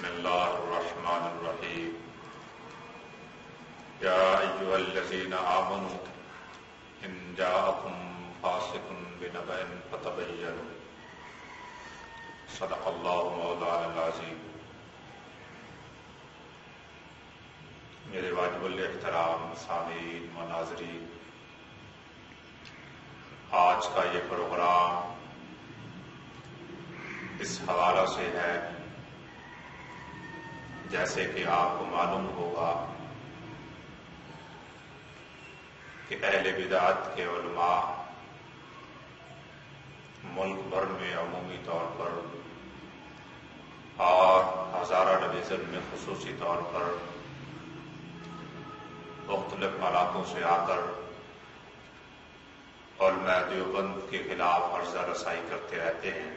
الله الرحمن الرحيم يا أيها الذين آمنوا إن جاءكم فاسق بنبأ فتبينوا صدق الله مولانا العظيم۔ میرے واجب الاحترام سامعین و ناظرین، آج کا یہ پروگرام اس حوالہ سے ہے، جیسے کہ آپ کو معلوم ہوگا کہ اہل بدعت کے علماء ملک بھر میں عمومی طور پر اور ہزارہ ڈویژن میں خصوصی طور پر مختلف علاقوں سے آ کر علماء دیوبند کے خلاف عرضہ رسائی کرتے رہتے ہیں،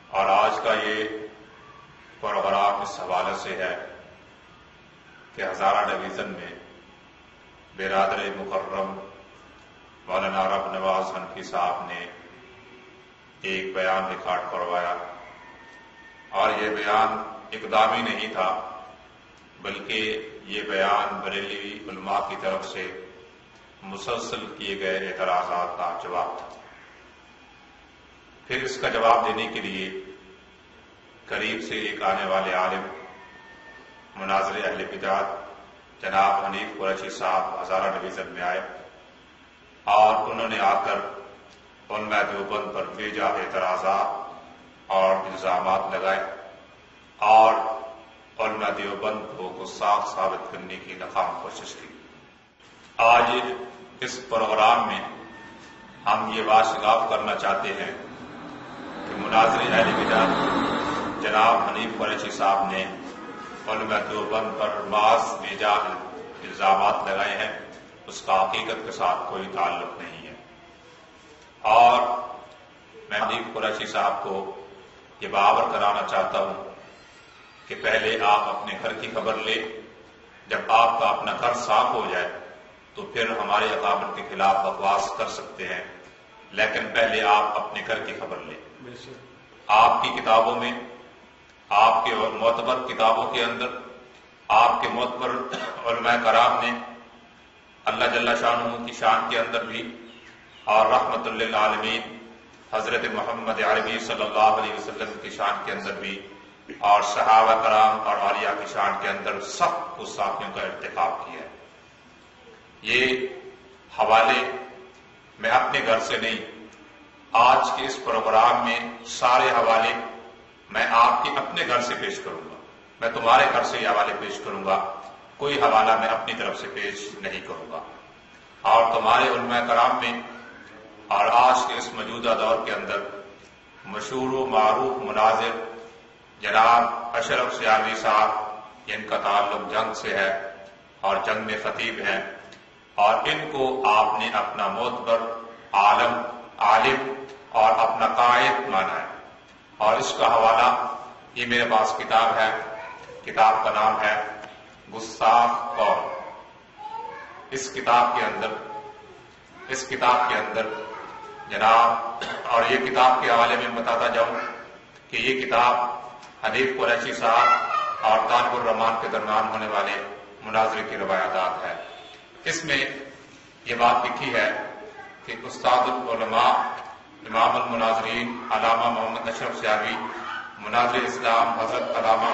اور آج کا یہ پروگرام اس حوالے سے ہے کہ ہزارہ ڈویژن میں برادر مکرم مولانا رب نواز حنفی صاحب نے ایک بیان ریکارڈ کروایا، اور یہ بیان اقدامی نہیں تھا بلکہ یہ بیان بریلوی علماء کی طرف سے مسلسل کیے گئے اعتراضات کا جواب تھا۔ پھر اس کا جواب دینے کے لیے قریب سے ایک آنے والے عالم مناظر اہل بدعت جناب حنیف قریشی صاحب ہزارہ ڈویژن میں آئے، اور انہوں نے آ کر علماء دیوبند پر بے جا اعتراضات اور الزامات لگائے اور علماء دیوبند کو گستاخ ثابت کرنے کی ناکام کوشش کی۔ آج اس پروگرام میں ہم یہ واضح کرنا چاہتے ہیں کہ مناظر اہل بدعت جناب حنیف قریشی صاحب نے علماء دیوبند پر بعض بے جا الزامات لگائے ہیں، اس کا حقیقت کے ساتھ کوئی تعلق نہیں ہے، اور میں حنیف قریشی صاحب کو یہ باور کرانا چاہتا ہوں کہ پہلے آپ اپنے گھر کی خبر لیں، جب آپ کا اپنا گھر صاف ہو جائے تو پھر ہمارے اکابر کے خلاف بکواس کر سکتے ہیں، لیکن پہلے آپ اپنے گھر کی خبر لیں۔ آپ کی کتابوں میں، آپ کے معتبر کتابوں کے اندر، آپ کے معتبر علماء کرام نے اللہ جل شانہ کی شان کے اندر بھی اور رحمت للعالمین حضرت محمد عربی صلی اللہ علیہ وسلم کی شان کے اندر بھی اور صحابہ کرام اور اولیاء کی شان کے اندر سخت گستاخیوں کا ارتکاب کیا ہے۔ یہ حوالے میں اپنے گھر سے نہیں، آج کے اس پروگرام میں سارے حوالے میں آپ کے اپنے گھر سے پیش کروں گا، میں تمہارے گھر سے یہ حوالے پیش کروں گا، کوئی حوالہ میں اپنی طرف سے پیش نہیں کروں گا۔ اور تمہارے علماء کرام میں اور آج کے اس موجودہ دور کے اندر مشہور و معروف مناظر جناب اشرف سیالوی صاحب، جن کا تعلق جنگ سے ہے اور جنگ میں خطیب ہیں، اور ان کو آپ نے اپنا معتبر عالم اور اپنا قائد مانا ہے، اور اس کا حوالہ یہ میرے پاس کتاب ہے، کتاب کا نام ہے گستاخ قوم۔ اس کتاب کے اندر جناب، اور یہ کتاب کے حوالے میں بتاتا جاؤں کہ یہ کتاب حنیف قریشی صاحب اور طالب الرحمان کے درمیان ہونے والے مناظرے کی روایات ہے۔ اس میں یہ بات لکھی ہے کہ استاد العلماء امام المناظرین علامہ محمد اشرف سیالوی، مناظر اسلام حضرت علامہ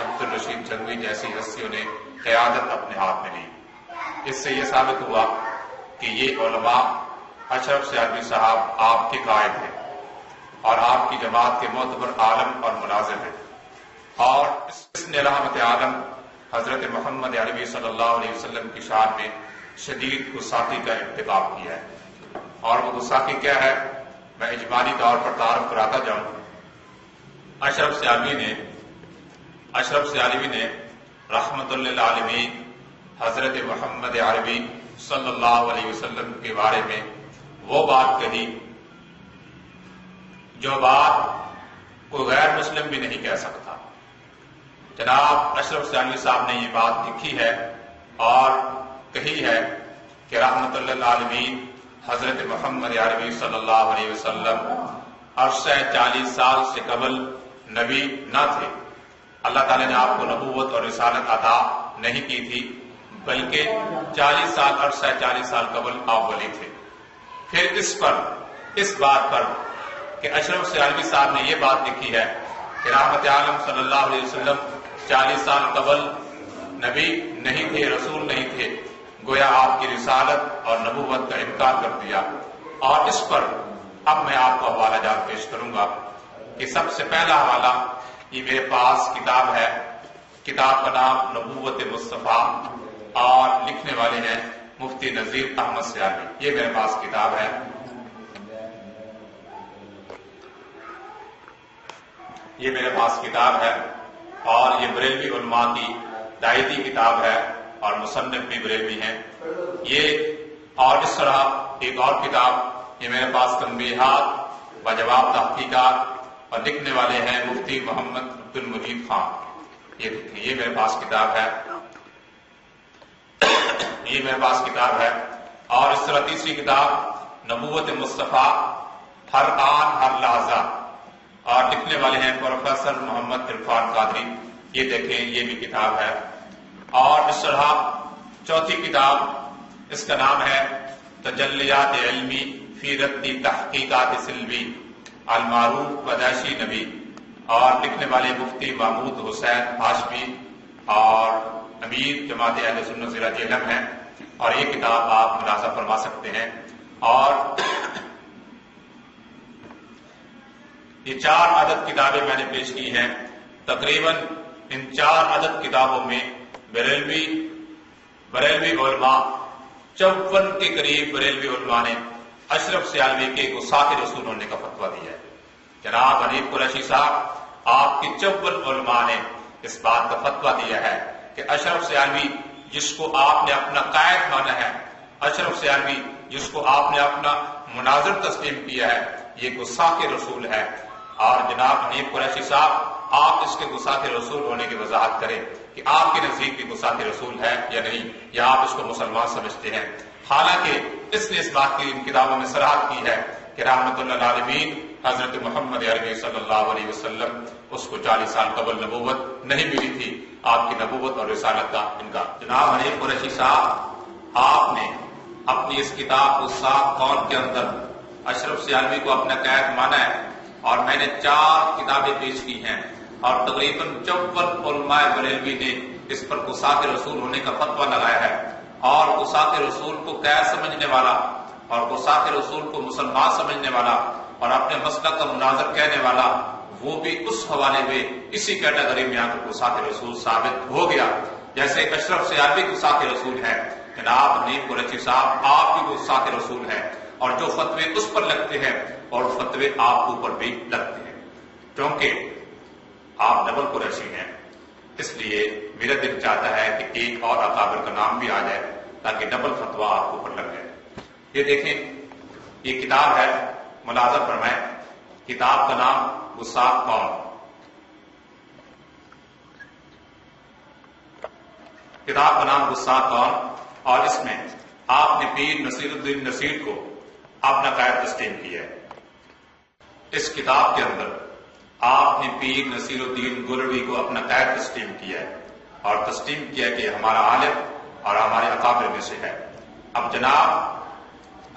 عبدالرشید جنگوی جیسی ہستیوں نے قیادت اپنے ہاتھ میں لی۔ اس سے یہ ثابت ہوا کہ یہ علماء اشرف سیالوی صاحب آپ کے قائد ہیں اور آپ کی جماعت کے معتبر عالم اور مناظر ہیں، اور اس نے رحمت عالم حضرت محمد عربی صلی اللہ علیہ وسلم کی شان میں شدید گستاخی کا ارتکاب کیا ہے۔ اور وہ گستاخی کیا ہے، میں اجمالی طور پر تعارف کراتا جاؤں۔ اشرف سیالوی نے رحمت للعالمین حضرت محمد عربی صلی اللہ علیہ وسلم کے بارے میں وہ بات کہی جو بات کوئی غیر مسلم بھی نہیں کہہ سکتا۔ جناب اشرف سیالوی صاحب نے یہ بات لکھی ہے اور کہی ہے کہ رحمت للعالمین حضرت محمد عربی صلی اللہ علیہ وسلم عرصہ 40 سال سے قبل نبی نہ تھے، اللہ تعالیٰ نے آپ کو نبوت اور رسالت عطا نہیں کی تھی، بلکہ 40 سال عرصہ 40 سال قبل آپ ولی تھے۔ پھر اس بات پر کہ اشرف سیالوی صاحب نے یہ بات لکھی ہے کہ رحمت عالم صلی اللہ علیہ وسلم 40 سال قبل نبی نہیں تھے، رسول نہیں تھے، گویا آپ کی رسالت اور نبوت کا انکار کر دیا۔ اور اس پر اب میں آپ کو حوالہ جات پیش کروں گا کہ سب سے پہلا حوالہ یہ میرے پاس کتاب ہے، کتاب کا نام نبوت مصطفیٰ اور لکھنے والے ہیں مفتی نذیر احمد سیالوی۔ یہ میرے پاس کتاب ہے، یہ میرے پاس کتاب ہے اور یہ بریلوی علماء کی دائیتی کتاب ہے اور مصنف بھی بریلوی ہیں۔ یہ اور اس طرح ایک اور کتاب یہ میرے پاس تنبیہات و جواب تحقیقات اور لکھنے والے ہیں مفتی محمد عبد المجید خان۔ یہ دیکھیں، یہ میرے پاس کتاب ہے، یہ میرے پاس کتاب ہے۔ اور اس طرح تیسری کتاب نبوت مصطفیٰ ہر آن ہر لحظہ اور لکھنے والے ہیں پروفیسر محمد عرفان قادری۔ یہ دیکھیں، یہ بھی کتاب ہے۔ اور اس طرح چوتھی کتاب، اس کا نام ہے تجلیات علمی فی رد تحقیقات سلوی المعروف بداشی نبی اور لکھنے والے مفتی محمود حسین ہاشمی اور امیر جماعت اہل سنت سراج علم ہیں، اور یہ کتاب آپ ملاحظہ فرما سکتے ہیں۔ اور یہ 4 عدد کتابیں میں نے پیش کی ہیں۔ تقریباً ان 4 عدد کتابوں میں بریلوی علماء 54 کے قریب بریلوی علماء نے اشرف سیالوی کے گستاخ رسول ہونے کا فتویٰ دیا ہے۔ جناب حنیف قریشی صاحب، آپ کے 54 علماء نے اس بات کا فتویٰ دیا ہے کہ اشرف سیالوی جس کو آپ نے اپنا قائد مانا ہے، اشرف سیالوی جس کو آپ نے اپنا مناظر تسلیم کیا ہے، یہ گستاخ رسول ہے۔ اور جناب حنیف قریشی صاحب، آپ اس کے گستاخ رسول ہونے کی وضاحت کریں کہ آپ کے نزدیک بھی گستاخ رسول ہے یا نہیں، یا آپ اس کو مسلمان سمجھتے ہیں۔ حالانکہ اس نے اس بات کی ان کتابوں میں صراحت کی ہے کہ رحمت اللہ العالمین حضرت محمد عربی صلی اللہ علیہ وسلم اس کو 40 سال قبل نبوت نہیں ملی تھی، آپ کی نبوت اور رسالت کا انکار۔ جناب حنیف قریشی صاحب، آپ نے اپنی اس کتاب کو 7 قول کے اندر اشرف سیالوی کو اپنا قائد مانا ہے، اور میں نے 4 کتابیں پیش کی ہیں، اور تقریباً 54 علماء بریلوی نے اس پر گستاخ رسول ہونے کا فتویٰ لگایا ہے۔ اور گستاخ رسول کو قید سمجھنے والا اور گستاخ رسول کو مسلمان سمجھنے والا اور اپنے مسلک کا مناظر کہنے والا، وہ بھی اس حوالے میں اسی کیٹیگری میں آ کر گستاخ رسول ثابت ہو گیا، جیسے اشرف سیالوی گستاخ رسول ہے۔ جناب حنیف قریشی صاحب، آپ بھی گستاخ رسول ہیں، اور جو فتوے اس پر لگتے ہیں اور فتوے آپ اوپر بھی لگتے ہیں، کیونکہ آپ ڈبل قریشی ہیں۔ اس لیے میرا دل چاہتا ہے کہ ایک اور اکابر کا نام بھی آ جائے تاکہ ڈبل فتویٰ آپ کو اوپر لگ جائے۔ یہ دیکھیں، یہ کتاب ہے، ملاحظہ فرمائیں، کتاب کا نام گستاخ قوم، کتاب کا نام گستاخ قوم، اور اس میں آپ نے پیر نصیر الدین نصیر کو اپنا قائد تسلیم کیا ہے۔ اس کتاب کے اندر آپ نے پیر نصیر الدین گولڑوی کو اپنا قائد تسلیم کیا ہے، اور تسلیم کیا کہ ہمارا عالم اور ہمارے اکابر میں سے ہے۔ اب جناب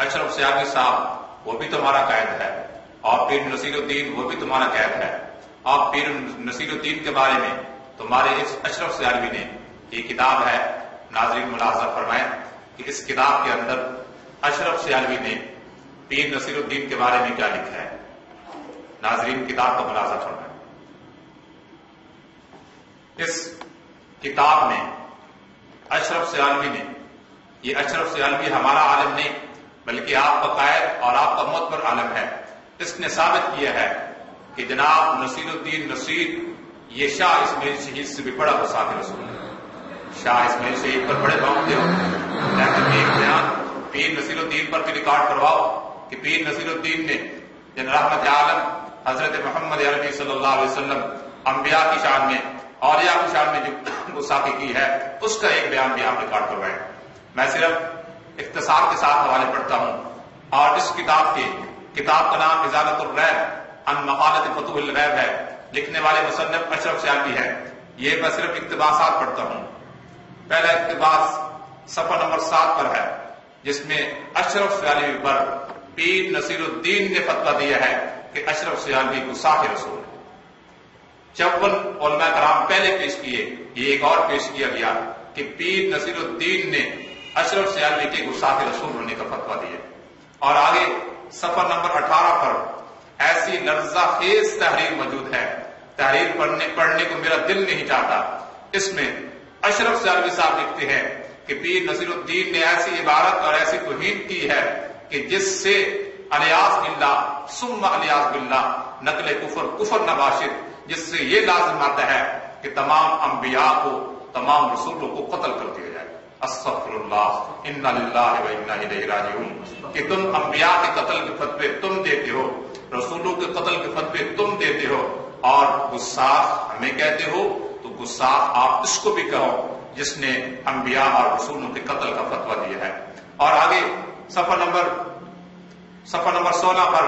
اشرف سیالوی صاحب، وہ بھی تمہارا قائد ہے، اور پیر نصیر الدین وہ بھی تمہارا قائد ہے۔ اور پیر نصیر الدین کے بارے میں تمہارے اشرف سیالوی نے یہ کتاب ہے، ناظرین ملاحظہ فرمائیں کہ اس کتاب کے اندر اشرف سیالوی نے پیر نصیر الدین کے بارے میں کیا لکھا ہے۔ ناظرین کتاب کا ملاحظہ فرمائیں۔ اس کتاب میں اشرف سیالوی نے، یہ اشرف سیالوی ہمارا عالم نہیں بلکہ آپ کا قائد اور آپ کا معتبر عالم ہے، اس نے ثابت کیا ہے کہ جناب نصیر الدین نصیر یہ شاہ اسماعیل شہید سے بھی بڑا گستاخ رسول ہے۔ شاہ اسماعیل شہید پر بڑے بہت ہو، لیکن ایک بیان پیر نصیر الدین پر بھی ریکارڈ کرواؤ کہ پیر نصیر الدین نے جن رحمت عالم حضرت محمد عربی صلی اللہ علیہ وسلم انبیاء کی شان میں، اولیاء کی شان میں جو گستاخی کی ہے، اس کا ایک بیان بھی آپ ریکارڈ کروائیں۔ میں صرف اختصار کے ساتھ حوالے پڑھتا ہوں، اور اس کتاب کا نام ازالۃ الریب عن مقالۃ فتوح الغیب ہے، لکھنے والے مصنف اشرف سیالوی ہے۔ یہ میں صرف اقتباسات پڑھتا ہوں. پہلا اقتباس صفحہ نمبر 7 پر ہے، جس میں اشرف سیالوی پر پیر نصیر الدین نے فتویٰ دیا ہے کہ اشرف سیالوی گستاخ رسول ہے. 54 علماء کرام پہلے پیش کیے، یہ ایک اور پیش کیا گیا کہ پیر نصیر الدین نے اشرف سیالوی کے گستاخ رسول ہونے کا فتویٰ دیا. اور آگے صفحہ نمبر 18 پر ایسی لرزہ خیز تحریر موجود ہے، تحریر پڑھنے کو میرا دل نہیں چاہتا. اس میں اشرف سیالوی صاحب لکھتے ہیں کہ پیر نصیر الدین نے ایسی عبارت اور ایسی توہین کی ہے کہ جس سے الیاس باللہ ثم الیاس باللہ نقل کفر نباشد، جس سے یہ لازم آتا ہے کہ تمام انبیاء کو، تمام رسولوں کو قتل کر دیا جائے. استغفر اللہ، انا للہ و انا الیہ راجعون. کہ تم انبیاء کے قتل کے فتوے تم دیتے ہو، رسولوں کے قتل کے فتوے تم دیتے ہو، اور گستاخ ہمیں کہتے ہو، تو گستاخ آپ اس کو بھی کہو جس نے انبیاء اور رسولوں کے قتل کا فتویٰ دیا ہے. اور آگے صفحہ نمبر 16 پر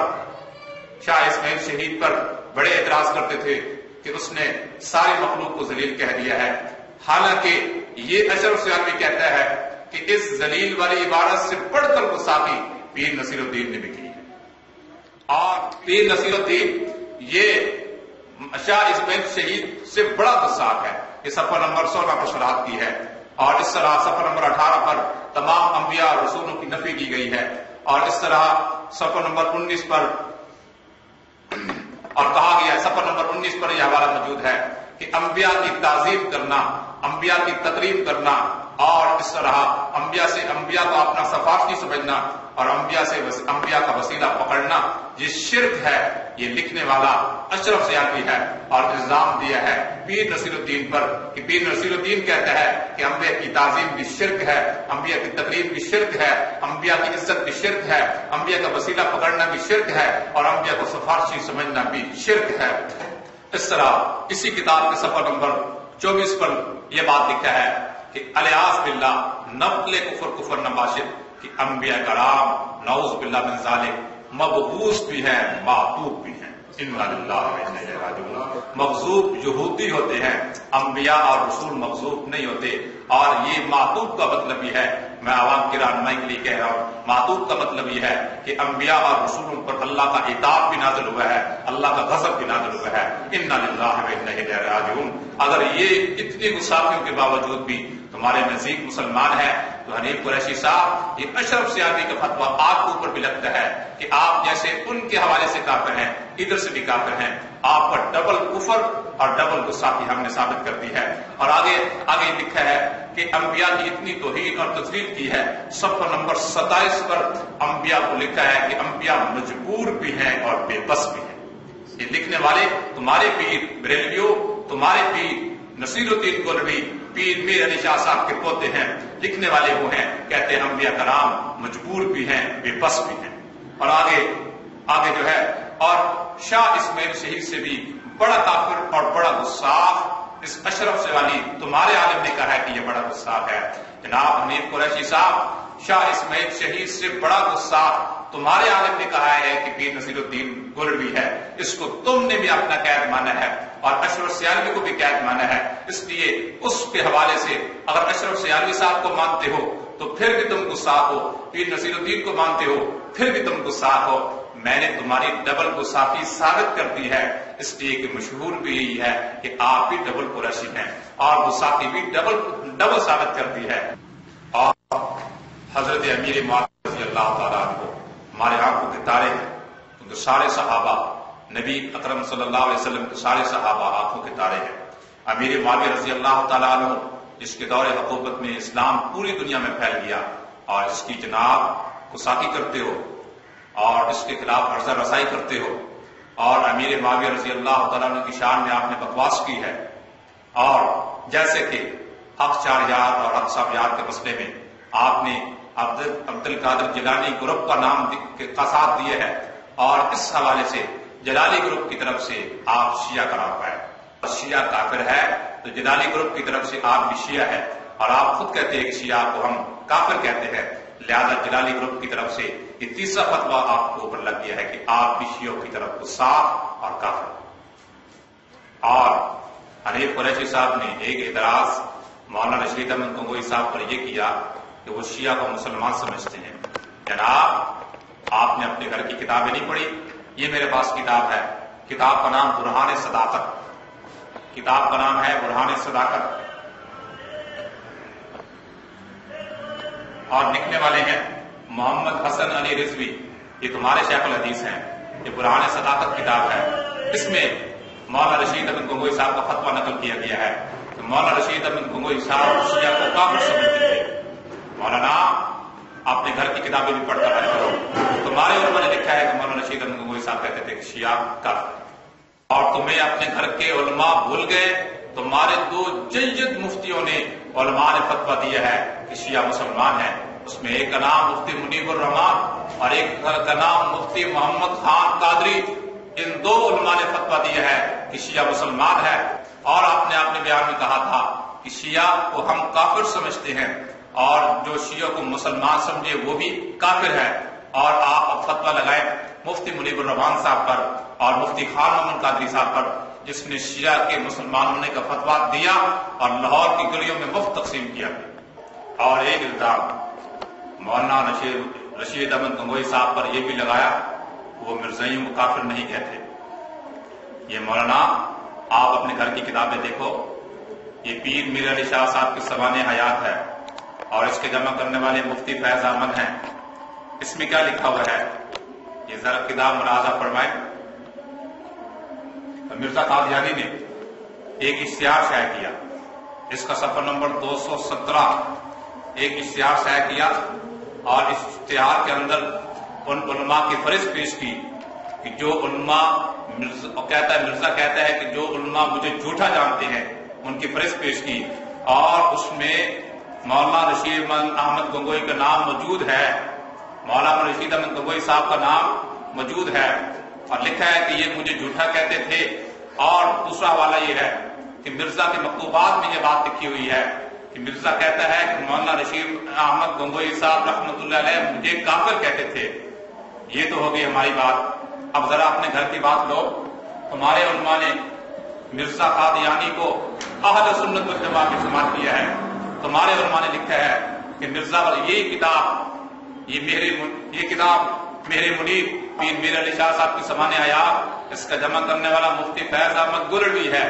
شاہ اسماعیل شہید پر بڑے اعتراض کرتے تھے کہ اس نے ساری مخلوق کو ذلیل کہہ دیا ہے. حالانکہ یہ اشرف سیالوی کہتا ہے کہ اس ذلیل والی عبارت سے بڑھ کر گستاخی پیر نصیر الدین نے بھی کی ہے. اور پیر نصیر الدین یہ شاہ اسماعیل شہید سے بڑا گستاخ ہے. یہ صفحہ نمبر 16 پر شرحات کی ہے. اور اس طرح صفحہ نمبر 18 پر تمام انبیاء اور رسولوں کی نفی کی گئی ہے. اور اس طرح صفحہ نمبر 19 پر اور کہا گیا ہے، صفحہ نمبر 19 پر یہ حوالہ موجود ہے کہ انبیاء کی تعظیم کرنا، انبیاء کی تکریم کرنا، اور اس طرح انبیاء کو اپنا سفارشی سمجھنا اور انبیاء کا وسیلہ پکڑنا یہ شرک ہے. یہ لکھنے والا اشرف سیالوی ہے اور الزام دیا ہے پیر نصیر الدین پر کہ پیر نصیر الدین کہتا ہے کہ انبیاء کی تعظیم بھی شرک ہے، انبیاء کی تکریم بھی شرک ہے، انبیاء کی عزت بھی شرک ہے، انبیاء کا وسیلہ پکڑنا بھی شرک ہے، اور انبیاء کو سفارشی سمجھنا بھی شرک ہے. اس طرح اسی کتاب کے صفحہ نمبر 24 پر یہ بات لکھا ہے کہ الیاس باللہ نقل کفر نباشد، کہ انبیاء کرام نعوذ باللہ من ذالک مبعوث بھی ہیں، معتوب بھی ہیں. انا للہ و انا الیہ راجعون. مغضوب یہودی ہوتے ہیں، انبیاء اور رسول مغضوب نہیں ہوتے. اور یہ معتوب کا مطلب یہ ہے، میں عوام کی رہنمائی کے لیے کہہ رہا ہوں، معتوب کا مطلب یہ ہے کہ انبیاء اور رسولوں پر اللہ کا عتاب بھی نازل ہوا ہے، اللہ کا غضب بھی نازل ہوا ہے. انا للہ و انا الیہ راجعون. اگر یہ اتنی گستاخیوں کے باوجود بھی تمہارے نزدیک مسلمان ہے تو حنیف قریشی صاحب یہ اشرف سیالوی کا فتویٰ آپ کے اوپر بھی لگتا ہے کہ آپ جیسے ان کے حوالے سے کافر ہیں، ادھر سے بھی کافر ہیں. آپ پر ڈبل کفر اور ڈبل گستاخی ہم نے ثابت کر دی ہے. اور آگے لکھا ہے کہ انبیاء کی اتنی توہین اور تذلیل کی ہے. صفحہ نمبر 27 پر انبیاء کو لکھا ہے کہ انبیاء مجبور بھی ہیں اور بے بس بھی ہیں. یہ لکھنے والے تمہارے پیر بریلویوں، تمہارے پیر نصیر الدین گولوی، پیر میر علی شاہ صاحب کے پوتے ہیں. لکھنے والے وہ ہیں، کہتے ہیں انبیاء کرام مجبور بھی ہیں، بے بس بھی ہیں. اور آگے جو ہے، اور شاہ اسماعیل شہید سے بھی بڑا کافر اور بڑا گستاخ اس اشرف سیالوی تمہارے عالم نے کہا ہے کہ یہ بڑا گستاخ ہے. جناب حنیف قریشی صاحب، شاہ اسماعیل شہید سے بڑا گستاخ تمہارے عالم نے کہا ہے کہ پیر نصیر الدین گولوی ہے. اس کو تم نے بھی اپنا قید مانا ہے اور اشرف سیالوی کو بھی قید مانا ہے. اس لیے اس کے حوالے سے اگر اشرف سیالوی صاحب کو مانتے ہو تو پھر بھی تم گستاخ ہو، پیر نصیر الدین کو مانتے ہو پھر بھی تم گستاخ ہو. میں نے تمہاری ڈبل گستاخی ثابت کر دی ہے، اس لیے کہ مشہور بھی یہی ہے کہ آپ بھی ڈبل قریشی ہیں اور گستاخی بھی ڈبل ثابت کر دی ہے. اور حضرت امیر معاویہ رضی اللہ تعالیٰ عنہ ہمارے آنکھوں کے تارے ہیں، کیونکہ سارے صحابہ، نبی اکرم صلی اللہ علیہ وسلم کے سارے صحابہ آنکھوں کے تارے ہیں. امیر معاویہ رضی اللہ تعالیٰ عنہ جس کے دور حکومت میں اسلام پوری دنیا میں پھیل گیا اور اس کی جناب گستاخی کرتے ہو اور اس کے خلاف عرضہ رسائی کرتے ہو، اور امیر معاویہ رضی اللہ تعالیٰ عنہ کی شان میں آپ نے بکواس کی ہے. اور جیسے کہ حق چار یار اور حق صاحب یار کے مسئلے میں آپ نے عبد القادر جیلانی گروپ کا نام کا ساتھ دیا ہے، اور اس حوالے سے جلالی گروپ کی طرف سے آپ شیعہ قرار پائے. شیعہ کافر ہے تو جلالی گروپ کی طرف سے آپ بھی شیعہ ہے، اور آپ خود کہتے ہیں کہ شیعہ کو ہم کافر کہتے ہیں. لہذا جلالی گروپ کی طرف سے یہ تیسرا فتویٰ آپ کو اوپر لگ گیا ہے کہ آپ بھی شیعوں کی طرف گستاخ اور کافر. اور حنیف قریشی صاحب نے ایک اعتراض مولانا رشید احمد گنگوئی صاحب پر یہ کیا کہ وہ شیعہ کو مسلمان سمجھتے ہیں۔ جناب آپ نے اپنے گھر کی کتابیں نہیں پڑھی، یہ میرے پاس کتاب ہے، کتاب کا نام برہان صداقت، کتاب کا نام ہے برہان صداقت، اور لکھنے والے ہیں محمد حسن علی رضوی، یہ تمہارے شیخ الحدیث ہیں۔ یہ برہان صداقت کتاب ہے، اس میں مولانا رشید احمد گنگوئی صاحب کا فتویٰ نقل کیا گیا ہے کہ مولانا رشید احمد گنگوئی صاحب شیعہ کو کافر سمجھتے تھے۔ مولانا اپنے گھر کی کتابیں بھی پڑھتا رہا کرو، تمہارے علماء نے لکھا ہے کہ مولانا رشید احمد گنگوئی صاحب کہتے تھے کہ شیعہ کافر، اور تمہیں اپنے گھر کے علماء بھول گئے۔ تمہارے دو جید مفتیوں نے علماء نے فتویٰ دیا ہے کہ شیعہ مسلمان ہیں، اس میں ایک کا نام مفتی منیب الرحمان اور ایک کا نام مفتی محمد خان قادری۔ ان دو علماء نے فتویٰ دیا ہے کہ شیعہ مسلمان ہے، اور آپ نے اپنے بیان میں کہا تھا کہ شیعہ کو ہم کافر سمجھتے ہیں، اور جو شیعہ کو مسلمان سمجھے وہ بھی کافر ہے۔ اور آپ اب فتویٰ لگائیں مفتی منیب الرحمان صاحب پر اور مفتی خان محمد قادری صاحب پر، جس نے شیعہ کے مسلمان ہونے کا فتویٰ دیا اور لاہور کی گلیوں میں مفت تقسیم کیا۔ اور ایک الزام مولانا رشید احمد گنگوئی صاحب پر یہ بھی لگایا وہ مرزائیوں کو کافر نہیں کہتے۔ یہ مولانا آپ اپنے گھر کی کتابیں دیکھو، یہ پیر میر علی شاہ صاحب کی سوانح حیات ہے، اور اس کے جمع کرنے والے مفتی فیض احمد ہیں۔ اس میں کیا لکھا ہوا ہے یہ ذرا کتاب ملاحظہ فرمائیں۔ مرزا قادیانی نے ایک اشتہار شائع کیا، اس کا صفحہ نمبر 217، ایک اشتہار شائع کیا، اور اس اشتہار کے اندر ان علماء کی فہرست پیش کی کہ جو علماء مرزا کہتا ہے کہ جو علماء مجھے جھوٹا جانتے ہیں ان کی فہرست پیش کی، اور اس میں مولانا رشید احمد گنگوئی کا نام موجود ہے، مولانا رشید احمد گنگوئی صاحب کا نام موجود ہے، اور لکھا ہے کہ یہ مجھے جھوٹا کہتے تھے۔ اور دوسرا حوالہ یہ ہے کہ مرزا کے مکتوبات میں یہ بات لکھی ہوئی ہے کہ مرزا کہتا ہے کہ مولانا رشید احمد گنگوئی صاحب رحمۃ اللہ علیہ مجھے کافر کہتے تھے۔ یہ تو ہو گئی ہماری بات، اب ذرا اپنے گھر کی بات لو۔ تمہارے علماء نے مرزا قادیانی کو اہل سنت والجماعت میں شمار کیا ہے، تمہارے علماء نے لکھا ہے کہ مرزا یہ کتاب میرے منیر پیر میر علی شاہ صاحب کی سوانح حیات، اس کا جمع کرنے والا مفتی فیض احمد گولڈوی ہے،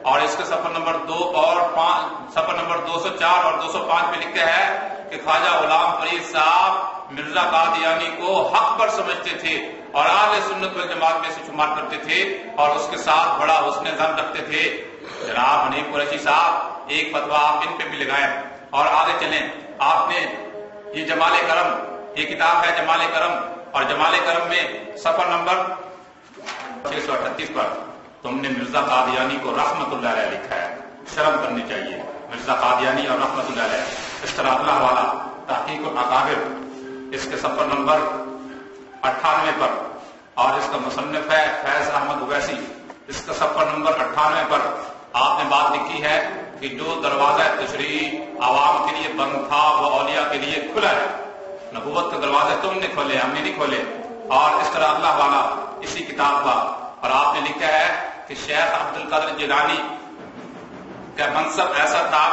اور اس کے صفحہ نمبر 204 اور 205 میں لکھا ہے کہ خواجہ غلام فرید صاحب مرزا قادیانی کو حق پر سمجھتے تھے اور اہل سنت والجماعت میں سے شمار کرتے تھے، اور اس کے ساتھ بڑا حسن ظن رکھتے تھے۔ جناب حنیف قریشی صاحب ایک فتویٰ آپ ان پہ بھی لگائیں اور آگے چلیں۔ آپ نے یہ جمال کرم، یہ کتاب ہے جمال کرم، اور جمال کرم میں صفحہ نمبر 638 پر تم نے مرزا قادیانی کو رحمت اللہ علیہ لکھا ہے، شرم کرنی چاہیے۔ مرزا قادیانی اور رحمت اللہ علیہ، اس طرح اللہ والا تحقیق الاکابر، اس کے صفحہ نمبر 98 پر، اور اس کا مصنف ہے فیض احمد اویسی، اس کا صفحہ نمبر 98 پر آپ نے بات لکھی ہے کہ جو دروازہ تشریح عوام کے لیے بند تھا وہ اولیاء کے لیے کھلا ہے۔ نبوت کا دروازہ تم نے کھولے، ہم نے نہیں کھولے۔ اور اس طرح اللہ والا اسی کتاب کا، اور آپ نے لکھا ہے کہ شیخ عبد القادر جیلانی کا منصب ایسا تھا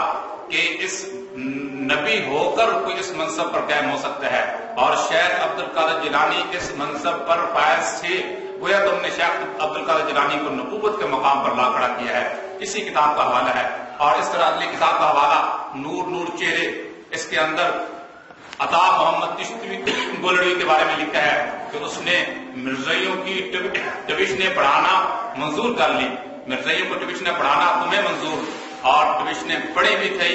کہ اس نبی ہو کر کوئی اس منصب پر قائم ہو سکتا ہے، اور شیخ عبد القادر جیلانی اس منصب پر فائز تھے، گویا تم نے شیخ عبد القادر جیلانی کو نبوت کے مقام پر لا کھڑا کیا ہے۔ اسی کتاب کا حوالہ ہے، اور اس طرح اگلی کتاب کا حوالہ نور چہرے، اس کے اندر عطا محمد چشتی گولڑوی کے بارے میں لکھا ہے کہ اس نے مرزائیوں کی ٹیوشنیں پڑھانا منظور کر لی، مرزائیوں کو ٹیوشنیں پڑھانا تمہیں منظور، اور ٹیوشنیں پڑھی بھی تھی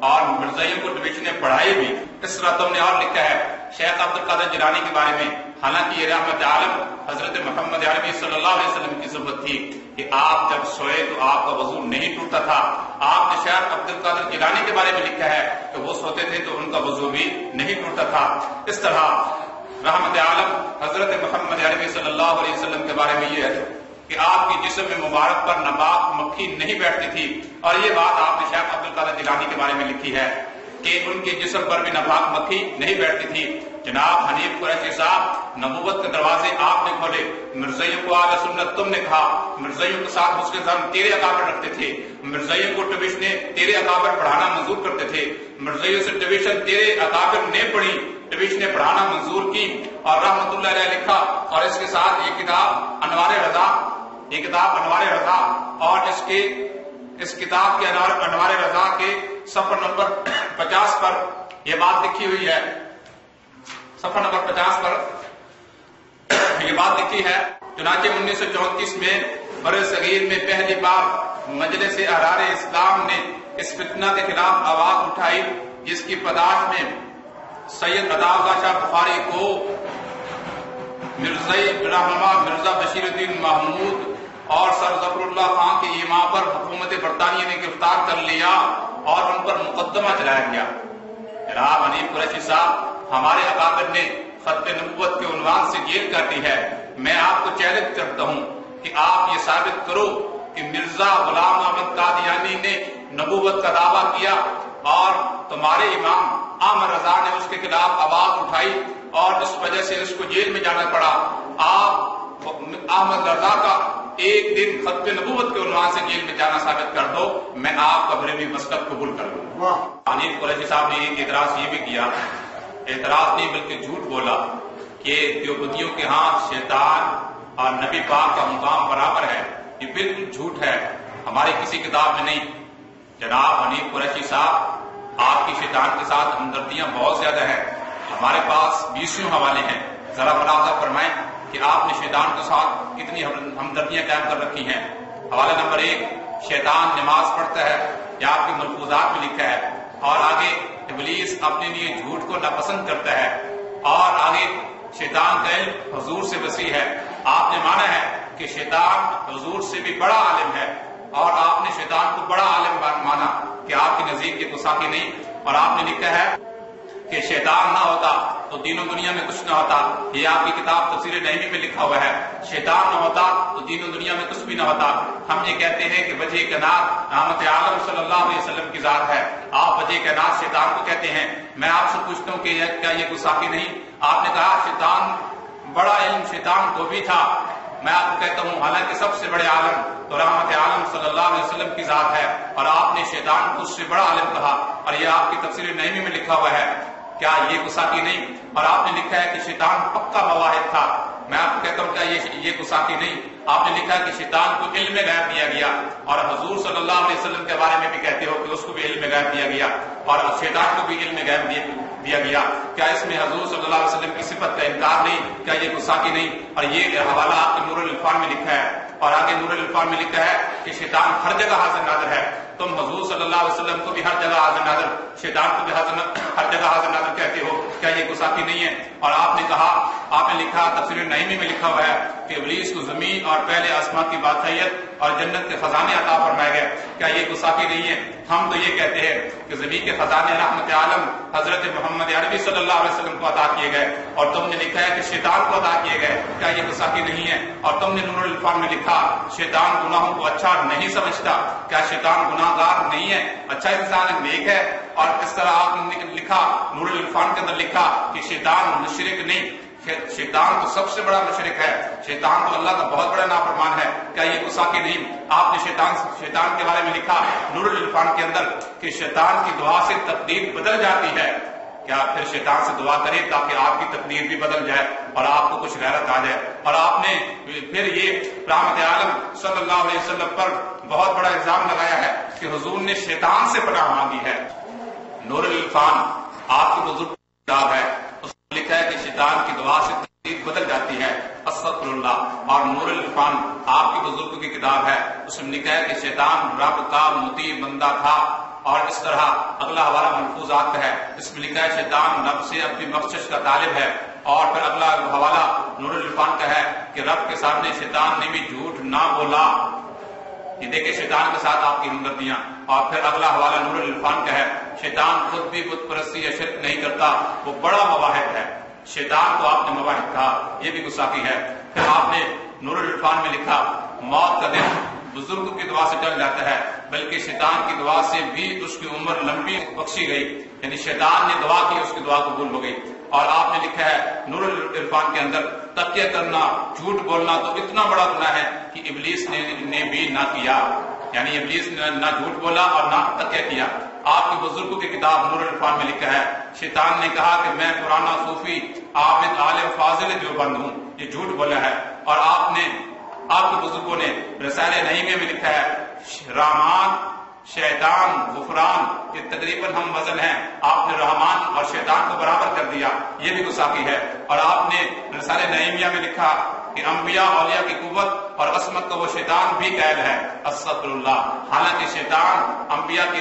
اور مرزائیوں کو ٹیوشنیں پڑھائی بھی۔ اس طرح تم نے اور لکھا ہے شیخ عبد القادر جیلانی کے بارے میں، حالانکہ یہ رحمت عالم حضرت محمد عربی صلی اللہ علیہ وسلم کی صفت تھی کہ آپ جب سوئے تو آپ کا وضو نہیں ٹوٹتا تھا۔ آپ نے شیخ عبد القادر جیلانی کے بارے میں لکھا ہے کہ وہ سوتے تھے تو ان کا وضو بھی نہیں ٹوٹتا تھا۔ اس طرح رحمت عالم حضرت محمد عربی صلی اللہ علیہ وسلم کے بارے میں یہ ہے کہ آپ کے جسم میں مبارک پر ناپاک مکھی نہیں بیٹھتی تھی، اور یہ بات آپ نے شیخ عبد القادر جیلانی کے بارے میں لکھی ہے کہ ان کے جسم پر بھی ناپاک مکھی نہیں بیٹھتی تھی۔ جناب حنیف قریشی صاحب نبوت کے دروازے آپ نے کھولے، مرزائیوں کو اہل سنت تم نے کہا، مرزائیوں کے ساتھ مسلم ظلم تیرے اکابر رکھتے تھے، مرزائیوں کو ٹیوشنیں تیرے اکابر پڑھانا منظور کرتے تھے، مرزائیوں سے ٹیوشن تیرے اکابر نے پڑھی، ٹیوشنیں پڑھانا منظور کی اور رحمت اللہ علیہ لکھا۔ اور اس کے ساتھ یہ کتاب انوار رضا، یہ کتاب انوار رضا، اور اس کتاب کے انوار رضا کے صفحہ نمبر 50 پر یہ بات لکھی ہوئی ہے، صفحہ نمبر 50 پر یہ بات لکھی ہے، چنانچہ 1934 میں بر صغیر میں پہلی بار مجلس احرار اسلام نے اس فتنہ کے خلاف آواز اٹھائی، جس کی پداش میں سید عطاءاللہ شاہ بخاری کو رہنما مرزا بشیر الدین محمود اور سر ظفر اللہ خان کے ایما پر حکومت برطانیہ نے گرفتار کر لیا اور ان پر مقدمہ چلایا گیا۔ جناب حنیف قریشی صاحب، ہمارے اکابر نے خط نبوت کے عنوان سے جیل کر دی ہے۔ میں آپ کو چیلنج کرتا ہوں کہ آپ یہ ثابت کرو کہ مرزا غلام احمد قادیانی نے نبوت کا دعویٰ کیا اور تمہارے امام احمد رضا نے اس کے خلاف آواز اٹھائی اور اس وجہ سے اس کو جیل میں جانا پڑا۔ آپ احمد رضا کا ایک دن خط نبوت کے عنوان سے جیل میں جانا ثابت کر دو، میں آپ کا بریلوی مسلک قبول کر لوں۔ حنیف قریشی صاحب نے ایک اعتراض یہ بھی کیا، اعتراض نہیں بلکہ جھوٹ بولا کہ دیوبندیوں کے ہاں شیطان اور نبی پاک کا مقام برابر ہے۔ یہ بالکل جھوٹ ہے، ہماری کسی کتاب میں نہیں۔ جناب حنیف قریشی صاحب، آپ کی شیطان کے ساتھ ہمدردیاں بہت زیادہ ہیں، ہمارے پاس 20 حوالے ہیں، ذرا ملاحظہ فرمائیں کہ آپ نے شیطان کے ساتھ کتنی ہمدردیاں قائم کر رکھی ہیں۔ حوالہ نمبر 1، شیطان نماز پڑھتا ہے، یہ آپ کے ملفوظات میں لکھا ہے، اور آگے ابلیس اپنے لیے جھوٹ کو ناپسند کرتا ہے، اور آگے شیطان کا علم حضور سے وسیع ہے۔ آپ نے مانا ہے کہ شیطان حضور سے بھی بڑا عالم ہے، اور آپ نے شیطان کو بڑا عالم مانا کہ آپ کے نزدیک یہ گستاخی نہیں، اور آپ نے لکھا ہے کہ شیطان نہ ہوتا تو دین و دنیا میں کچھ نہ ہوتا۔ یہ آپ کی کتاب تفسیر نعیمی میں لکھا ہوا ہے، شیطان نہ ہوتا تو دین و دنیا میں کچھ بھی نہ ہوتا۔ ہم یہ کہتے ہیں کہ وجہ کائنات رحمت عالم صلی اللہ علیہ وسلم کی ذات ہے، آپ وجہ کائنات شیطان کو کہتے ہیں۔ میں آپ سے پوچھتا ہوں کہ کیا یہ گستاخی نہیں؟ آپ نے کہا شیطان بڑا علم شیطان کو بھی تھا، میں آپ کو کہتا ہوں حالانکہ سب سے بڑے عالم تو رحمت عالم صلی اللہ علیہ وسلم کی ذات ہے، اور آپ نے شیطان کو اس سے بڑا عالم کہا، اور یہ آپ کی تفسیر نعیمی میں لکھا ہوا ہے۔ کیا یہ گستاخی نہیں؟ اور آپ نے لکھا ہے کہ شیطان پکا مواحد تھا، میں آپ کو کہتا ہوں کیا یہ گستاخی نہیں؟ آپ نے لکھا ہے کہ شیطان کو علم غیب دیا گیا، اور حضور صلی اللہ علیہ وسلم کے بارے میں بھی کہتے ہو کہ اس کو بھی علم غیب دیا گیا، اور شیطان کو بھی علم غیب دیا گیا۔ کیا اس میں حضور صلی اللہ علیہ وسلم کی صفت کا انکار نہیں؟ کیا یہ گستاخی نہیں؟ اور یہ حوالہ آپ کے نور العرفان میں لکھا ہے، اور آگے نور العرفان میں لکھا ہے کہ شیطان ہر جگہ حاضر ناظر ہے۔ تم حضور صلی اللہ علیہ وسلم کو بھی ہر جگہ حاضر ناظر، شیطان کو بھی ہر جگہ حاضر ناظر کہتے ہو، کیا یہ گستاخی نہیں ہے؟ اور آپ نے کہا، آپ نے لکھا تفسیر نعیمی میں لکھا ہوا ہے کہ ابلیس کو زمین اور پہلے آسمان کی بادشاہیت اور جنت کے خزانے عطا فرمائے گئے، کیا یہ گستاخی نہیں ہے؟ ہم تو یہ کہتے ہیں کہ زمین کے خزانے رحمت عالم حضرت محمد عربی صلی اللہ علیہ وسلم کو عطا کیے گئے، اور تم نے لکھا ہے کہ شیطان کو عطا کیے گئے، کیا یہ گستاخی نہیں ہے؟ اور تم نے نور العرفان میں لکھا شیطان گناہوں کو اچھا نہیں سمجھتا، کیا شیطان گناہ گار نہیں ہے، اچھا انسان نیک ہے؟ اور اس طرح آپ نے لکھا نور العرفان کے اندر لکھا کہ شیطان مشرک نہیں، شیطان تو سب سے بڑا مشرک ہے، شیطان تو اللہ کا بہت بڑا نافرمان ہے، کیا یہ گستاخی نہیں؟ آپ نے شیطان کے بارے میں لکھا نور العرفان کے اندر کہ شیطان کی دعا سے تقدیر بدل جاتی ہے، کیا پھر شیطان سے دعا کرے تاکہ آپ کی تقدیر بھی بدل جائے اور آپ کو کچھ غیرت آ جائے؟ اور آپ نے پھر یہ رحمت عالم صلی اللہ علیہ وسلم پر بہت بڑا الزام لگایا ہے کہ حضور نے شیطان سے پناہ مانگی ہے۔ نور العرفان آپ کی بزرگ کتاب ہے، اس میں لکھا ہے کہ شیطان کی دعا سے تقدیر بدل جاتی ہے، استغفر اللہ۔ اور نور العرفان آپ کی بزرگوں کی کتاب ہے، اس میں لکھا ہے کہ شیطان رب کا مطیع بندہ تھا، اور اس طرح اگلا حوالہ محفوظات کا ہے، اس میں لکھا ہے شیطان رب سے اپنی بخشش کا طالب ہے، اور پھر اگلا حوالہ نور العرفان کا ہے کہ رب کے سامنے شیطان نے بھی جھوٹ نہ بولا۔ یہ دیکھیں شیطان کے ساتھ آپ کی ہمدردیاں۔ اور پھر اگلا حوالہ نور العرفان کا ہے، شیطان خود بھی بت پرستی یا شرک نہیں کرتا، وہ بڑا مواحد ہے، شیطان کو آپ نے مواحد کہا، یہ بھی گستاخی ہے۔ پھر آپ نے نور العرفان میں لکھا موت کا دن بزرگوں کی دعا سے ٹل جاتا ہے، بلکہ شیطان کی دعا سے بھی اس کی عمر لمبی بخشی گئی، یعنی شیطان نے دعا کی، اس کی دعا قبول ہو گئی۔ اور آپ نے لکھا ہے نور العرفان کے اندر تقیہ کرنا، جھوٹ بولنا تو اتنا بڑا گناہ ہے کہ ابلیس نے بھی نہ کیا، یعنی ابلیس نے نہ جھوٹ بولا اور نہ تقیہ کیا۔ آپ کے بزرگوں کی کتاب نور العرفان میں لکھا ہے شیطان نے کہا کہ میں پرانا صوفی عابد عالم فاضل دیوبند ہوں، یہ جھوٹ بولا ہے۔ اور آپ کے بزرگوں نے رسالہ نعیمیہ میں لکھا ہے رحمان شیطان غفران یہ تقریباً ہم وزن ہیں، آپ نے رحمان اور شیطان کو برابر کر دیا، یہ بھی گستاخی ہے۔ اور آپ نے رسالہ نعیمیہ میں لکھا کہ انبیاء اولیاء کی قوت اور عصمت کو وہ شیطان بھی قید ہے، استغفر اللہ، حالانکہ شیطان انبیاء کی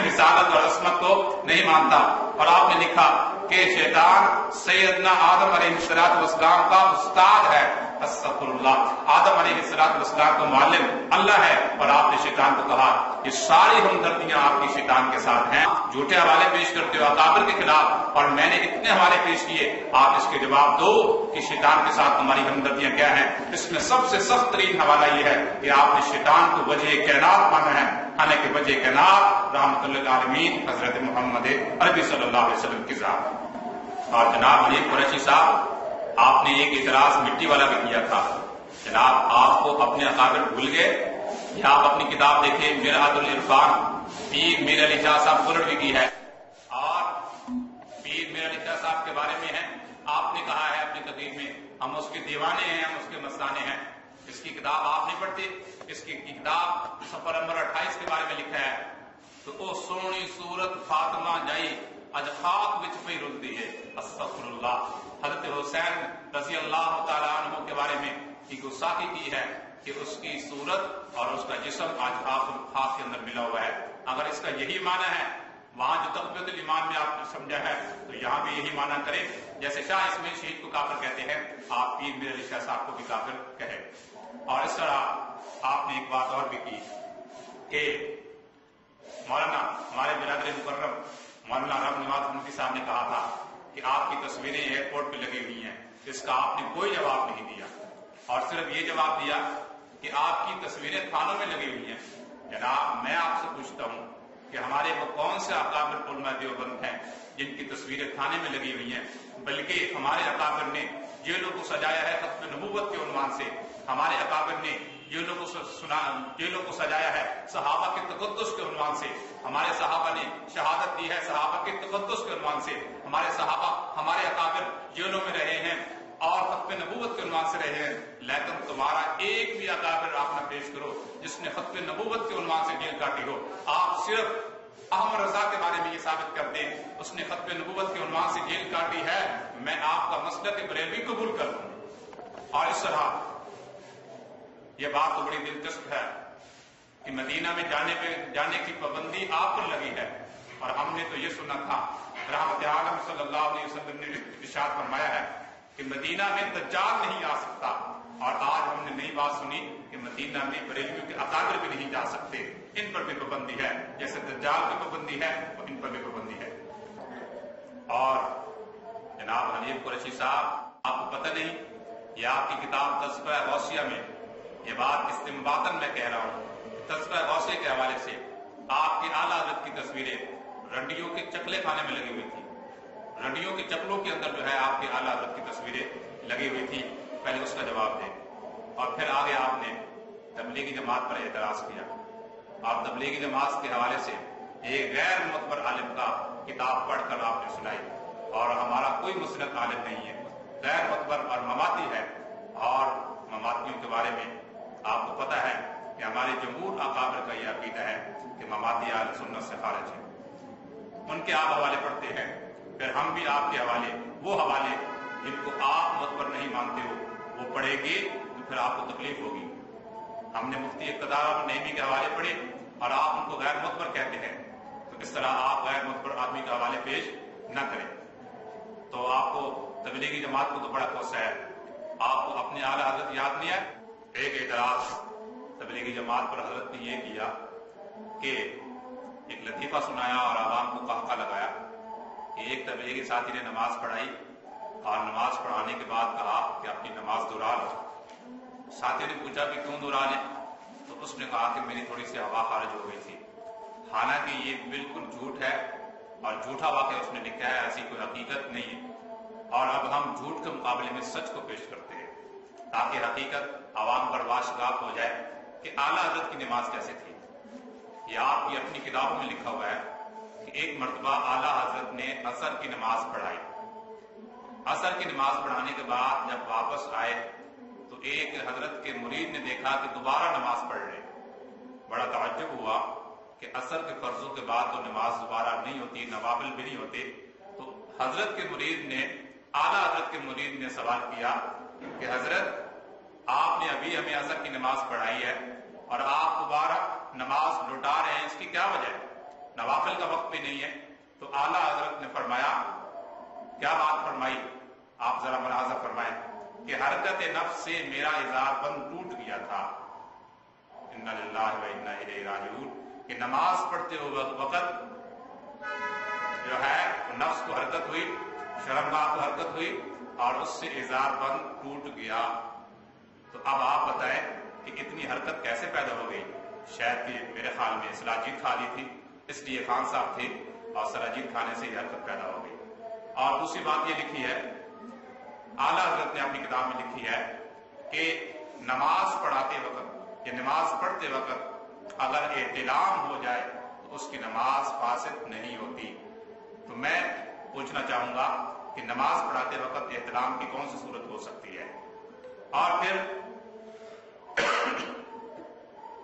رسالت اور عصمت کو نہیں مانتا۔ اور آپ نے لکھا کہ شیطان سیدنا آدم علیہ السلام کا استاد ہے، استغفر اللہ، آدم علیہ السلام کا معلم اللہ ہے۔ اور آپ نے شیطان کو کہا یہ ساری ہمدردیاں آپ کی شیطان کے ساتھ ہیں، جھوٹے حوالے پیش کرتے ہو اکابر کے خلاف، اور میں نے اتنے حوالے پیش کیے، آپ اس کے جواب دو کہ شیطان کے ساتھ تمہاری ہمدردیاں کیا ہیں۔ اس میں سب سے سخت ترین حوالہ یہ ہے کہ آپ نے شیطان کو وجہ کائنات مانا ہے، حالانکہ وجہ کائنات رحمت للعالمین حضرت محمد عربی صلی اللہ علیہ وسلم کی ذات۔ اور جناب علی قریشی صاحب، آپ نے ایک اعتراض مٹی والا بھی کیا تھا، جناب آپ کو اپنے اکابر بھول گئے، یا آپ اپنی کتاب دیکھیں مرآت العرفان، پیر میر علی شاہ صاحب پلٹ بھی کی ہے، اور پیر میر علی شاہ صاحب کے بارے میں ہے، آپ نے کہا ہے اپنی تقریر میں ہم اس کے دیوانے ہیں، ہم اس کے مستانے ہیں۔ اس کی کتاب آپ نہیں پڑھتے، اس کی کتاب صفحہ نمبر 28 کے بارے میں لکھا ہے تو او سونی صورت فاطمہ جائی اج خاک وچ پئی رلدی ہے، استغفر اللہ۔ حضرت حسین رضی اللہ تعالیٰ عنہ کے بارے میں یہ گستاخی کی ہے کہ اس کی صورت اور اس کا جسم آج خاک کے اندر ملا ہوا ہے۔ اگر اس کا یہی معنی ہے، وہاں جو تقویت الایمان میں آپ نے سمجھا ہے تو یہاں بھی یہی معنی کریں، جیسے شاہ اسماعیل شہید کو کافر کہتے ہیں، آپ پیر میر علی شاہ صاحب کو بھی کافر کہیں۔ اور اس طرح آپ نے ایک بات اور بھی کی کہ مولانا ہمارے برادر مکرم مولانا رب نواز مفتی صاحب نے کہا تھا کہ آپ کی تصویریں ایئرپورٹ پہ لگی ہوئی ہیں، اس کا آپ نے کوئی جواب نہیں دیا، اور صرف یہ جواب دیا کہ آپ کی تصویریں تھانوں میں لگی ہوئی ہیں۔ جناب میں آپ سے پوچھتا ہوں کہ ہمارے وہ کون سے اکابر علماء دیوبند ہیں جن کی تصویریں تھانے میں لگی ہوئی ہیں؟ بلکہ ہمارے اکابر نے جیلوں کو سجایا ہے ختم نبوت کے عنوان سے، ہمارے اکابر نے جیلوں کو سجایا ہے صحابہ کے تقدس کے عنوان سے، ہمارے صحابہ نے شہادت دی ہے صحابہ کے تقدس کے عنوان سے، ہمارے صحابہ ہمارے اکابر جیلوں میں رہے ہیں اور ختم نبوت کے عنوان سے رہے ہیں، لیکن تمہارا ایک بھی اکابر آپ نہ پیش کرو جس نے ختم نبوت کے عنوان سے جیل کاٹی ہو۔ آپ صرف احمد رضا کے بارے میں یہ ثابت کر دیں اس نے ختم نبوت کے عنوان سے جیل کاٹی ہے، میں آپ کا مسلک بریلوی قبول کر دوں۔ اور اس طرح یہ بات تو بڑی دلچسپ ہے کہ مدینہ میں جانے کی پابندی آپ پر لگی ہے، اور ہم نے تو یہ سنا تھا رحمت عالم صلی اللہ علیہ وسلم نے ارشاد فرمایا ہے کہ مدینہ میں دجال نہیں آ سکتا، اور آج ہم نے نئی بات سنی کہ مدینہ میں بریلویوں کے اکابر بھی نہیں جا سکتے، ان پر بھی پابندی ہے، جیسے دجال پہ پابندی ہے اور ان پر بھی پابندی ہے۔ اور جناب حنیف قریشی صاحب، آپ کو پتہ نہیں یہ آپ کی کتاب تذکرہ غوثیہ میں یہ بات استنباطاً میں کہہ رہا ہوں، تذکرہ غوثیہ کے حوالے سے آپ کے اعلیٰ حضرت کی تصویریں رنڈیوں کے چکلے خانے میں لگی ہوئی تھی، رنڈیوں کے چکلوں کے اندر جو ہے آپ کے اعلیٰ حضرت کی تصویریں لگی ہوئی تھی، پہلے اس کا جواب دیں۔ اور پھر آگے آپ نے تبلیغی جماعت پر اعتراض کیا، آپ تبلیغی جماعت کے حوالے سے ایک غیر معتبر عالم کا کتاب پڑھ کر آپ نے سنائی، اور ہمارا کوئی مسلط عالم نہیں ہے، غیر معتبر اور مماتی ہے، اور مماتیوں کے بارے میں آپ کو پتہ ہے کہ ہمارے جمہور اکابر کا یہ عقیدہ ہے کہ مماتی اہل سنت سے خارج ہیں، ان کے آپ حوالے پڑھتے ہیں، پھر ہم بھی آپ کے حوالے، وہ حوالے جن کو آپ معتبر نہیں مانتے ہو وہ پڑھیں گے تو پھر آپ کو تکلیف ہوگی۔ ہم نے مفتی اقتدار اور نعیمی کے حوالے پڑھے اور آپ ان کو غیر معتبر کہتے ہیں، تو اس طرح آپ غیر معتبر آدمی کے حوالے پیش نہ کریں۔ تو آپ کو تبلیغی جماعت کو تو بڑا غصہ ہے، آپ کو اپنے اعلیٰ حضرت یاد نہیں ہے؟ ایک اعتراض تبلیغی جماعت پر حضرت نے یہ کیا کہ ایک لطیفہ سنایا اور عوام کو قہقہ لگایا کہ ایک تبلیغی ساتھی نے نماز پڑھائی اور نماز پڑھانے کے بعد کہا کہ اپنی نماز دہرا لو۔ ساتھی نے پوچھا کہ کیوں دہرا لیں؟ تو اس نے کہا کہ میری تھوڑی سی ہوا خارج ہو گئی تھی۔ حالانکہ یہ بالکل جھوٹ ہے اور جھوٹا واقعہ اس نے لکھا ہے، ایسی کوئی حقیقت نہیں ہے۔ اور اب ہم جھوٹ کے مقابلے میں سچ کو پیش کرتے ہیں تاکہ حقیقت عوام پر واشگاف ہو جائے کہ اعلیٰ حضرت کی نماز کیسے تھی۔ یہ آپ کی اپنی کتابوں میں لکھا ہوا ہے کہ ایک مرتبہ اعلیٰ حضرت نے عصر کی نماز پڑھائی۔ عصر کی نماز پڑھانے کے بعد جب واپس آئے تو ایک حضرت کے مرید نے دیکھا کہ دوبارہ نماز پڑھ رہے۔ بڑا تعجب ہوا کہ عصر کے فرضوں کے بعد تو نماز دوبارہ نہیں ہوتی، نوافل بھی نہیں ہوتے۔ تو حضرت کے مرید نے، اعلیٰ حضرت کے مرید نے سوال کیا کہ حضرت آپ نے ابھی ہمیں عصر کی نماز پڑھائی ہے اور آپ دوبارہ نماز لوٹا رہے ہیں، اس کی کیا وجہ ہے؟ نوافل کا وقت بھی نہیں ہے۔ تو اعلیٰ حضرت نے فرمایا، کیا بات فرمائی؟ آپ ذرا ملاحظہ فرمائیں کہ حرکت نفس سے میرا اظہار بند ٹوٹ گیا تھا۔ انا للہ و انا الیہ راجعون، کہ نماز پڑھتے ہوئے وقت جو ہے نفس کو حرکت ہوئی، شرمگاہ کو حرکت ہوئی اور اس سے اظہار بند ٹوٹ گیا۔ تو اب آپ بتائیں کہ اتنی حرکت کیسے پیدا ہو گئی؟ شاید کہ میرے خیال میں سلاجید کھا لی تھی، اس لیے خان صاحب تھے اور سلاجید کھانے سے یہ حرکت پیدا ہو گئی۔ اور دوسری بات یہ لکھی ہے، اعلیٰ حضرت نے اپنی کتاب میں لکھی ہے کہ نماز پڑھاتے وقت یا نماز پڑھتے وقت اگر احتلام ہو جائے تو اس کی نماز فاسد نہیں ہوتی۔ تو میں پوچھنا چاہوں گا کہ نماز پڑھاتے وقت احتلام کی کون سی صورت ہو سکتی ہے؟ اور پھر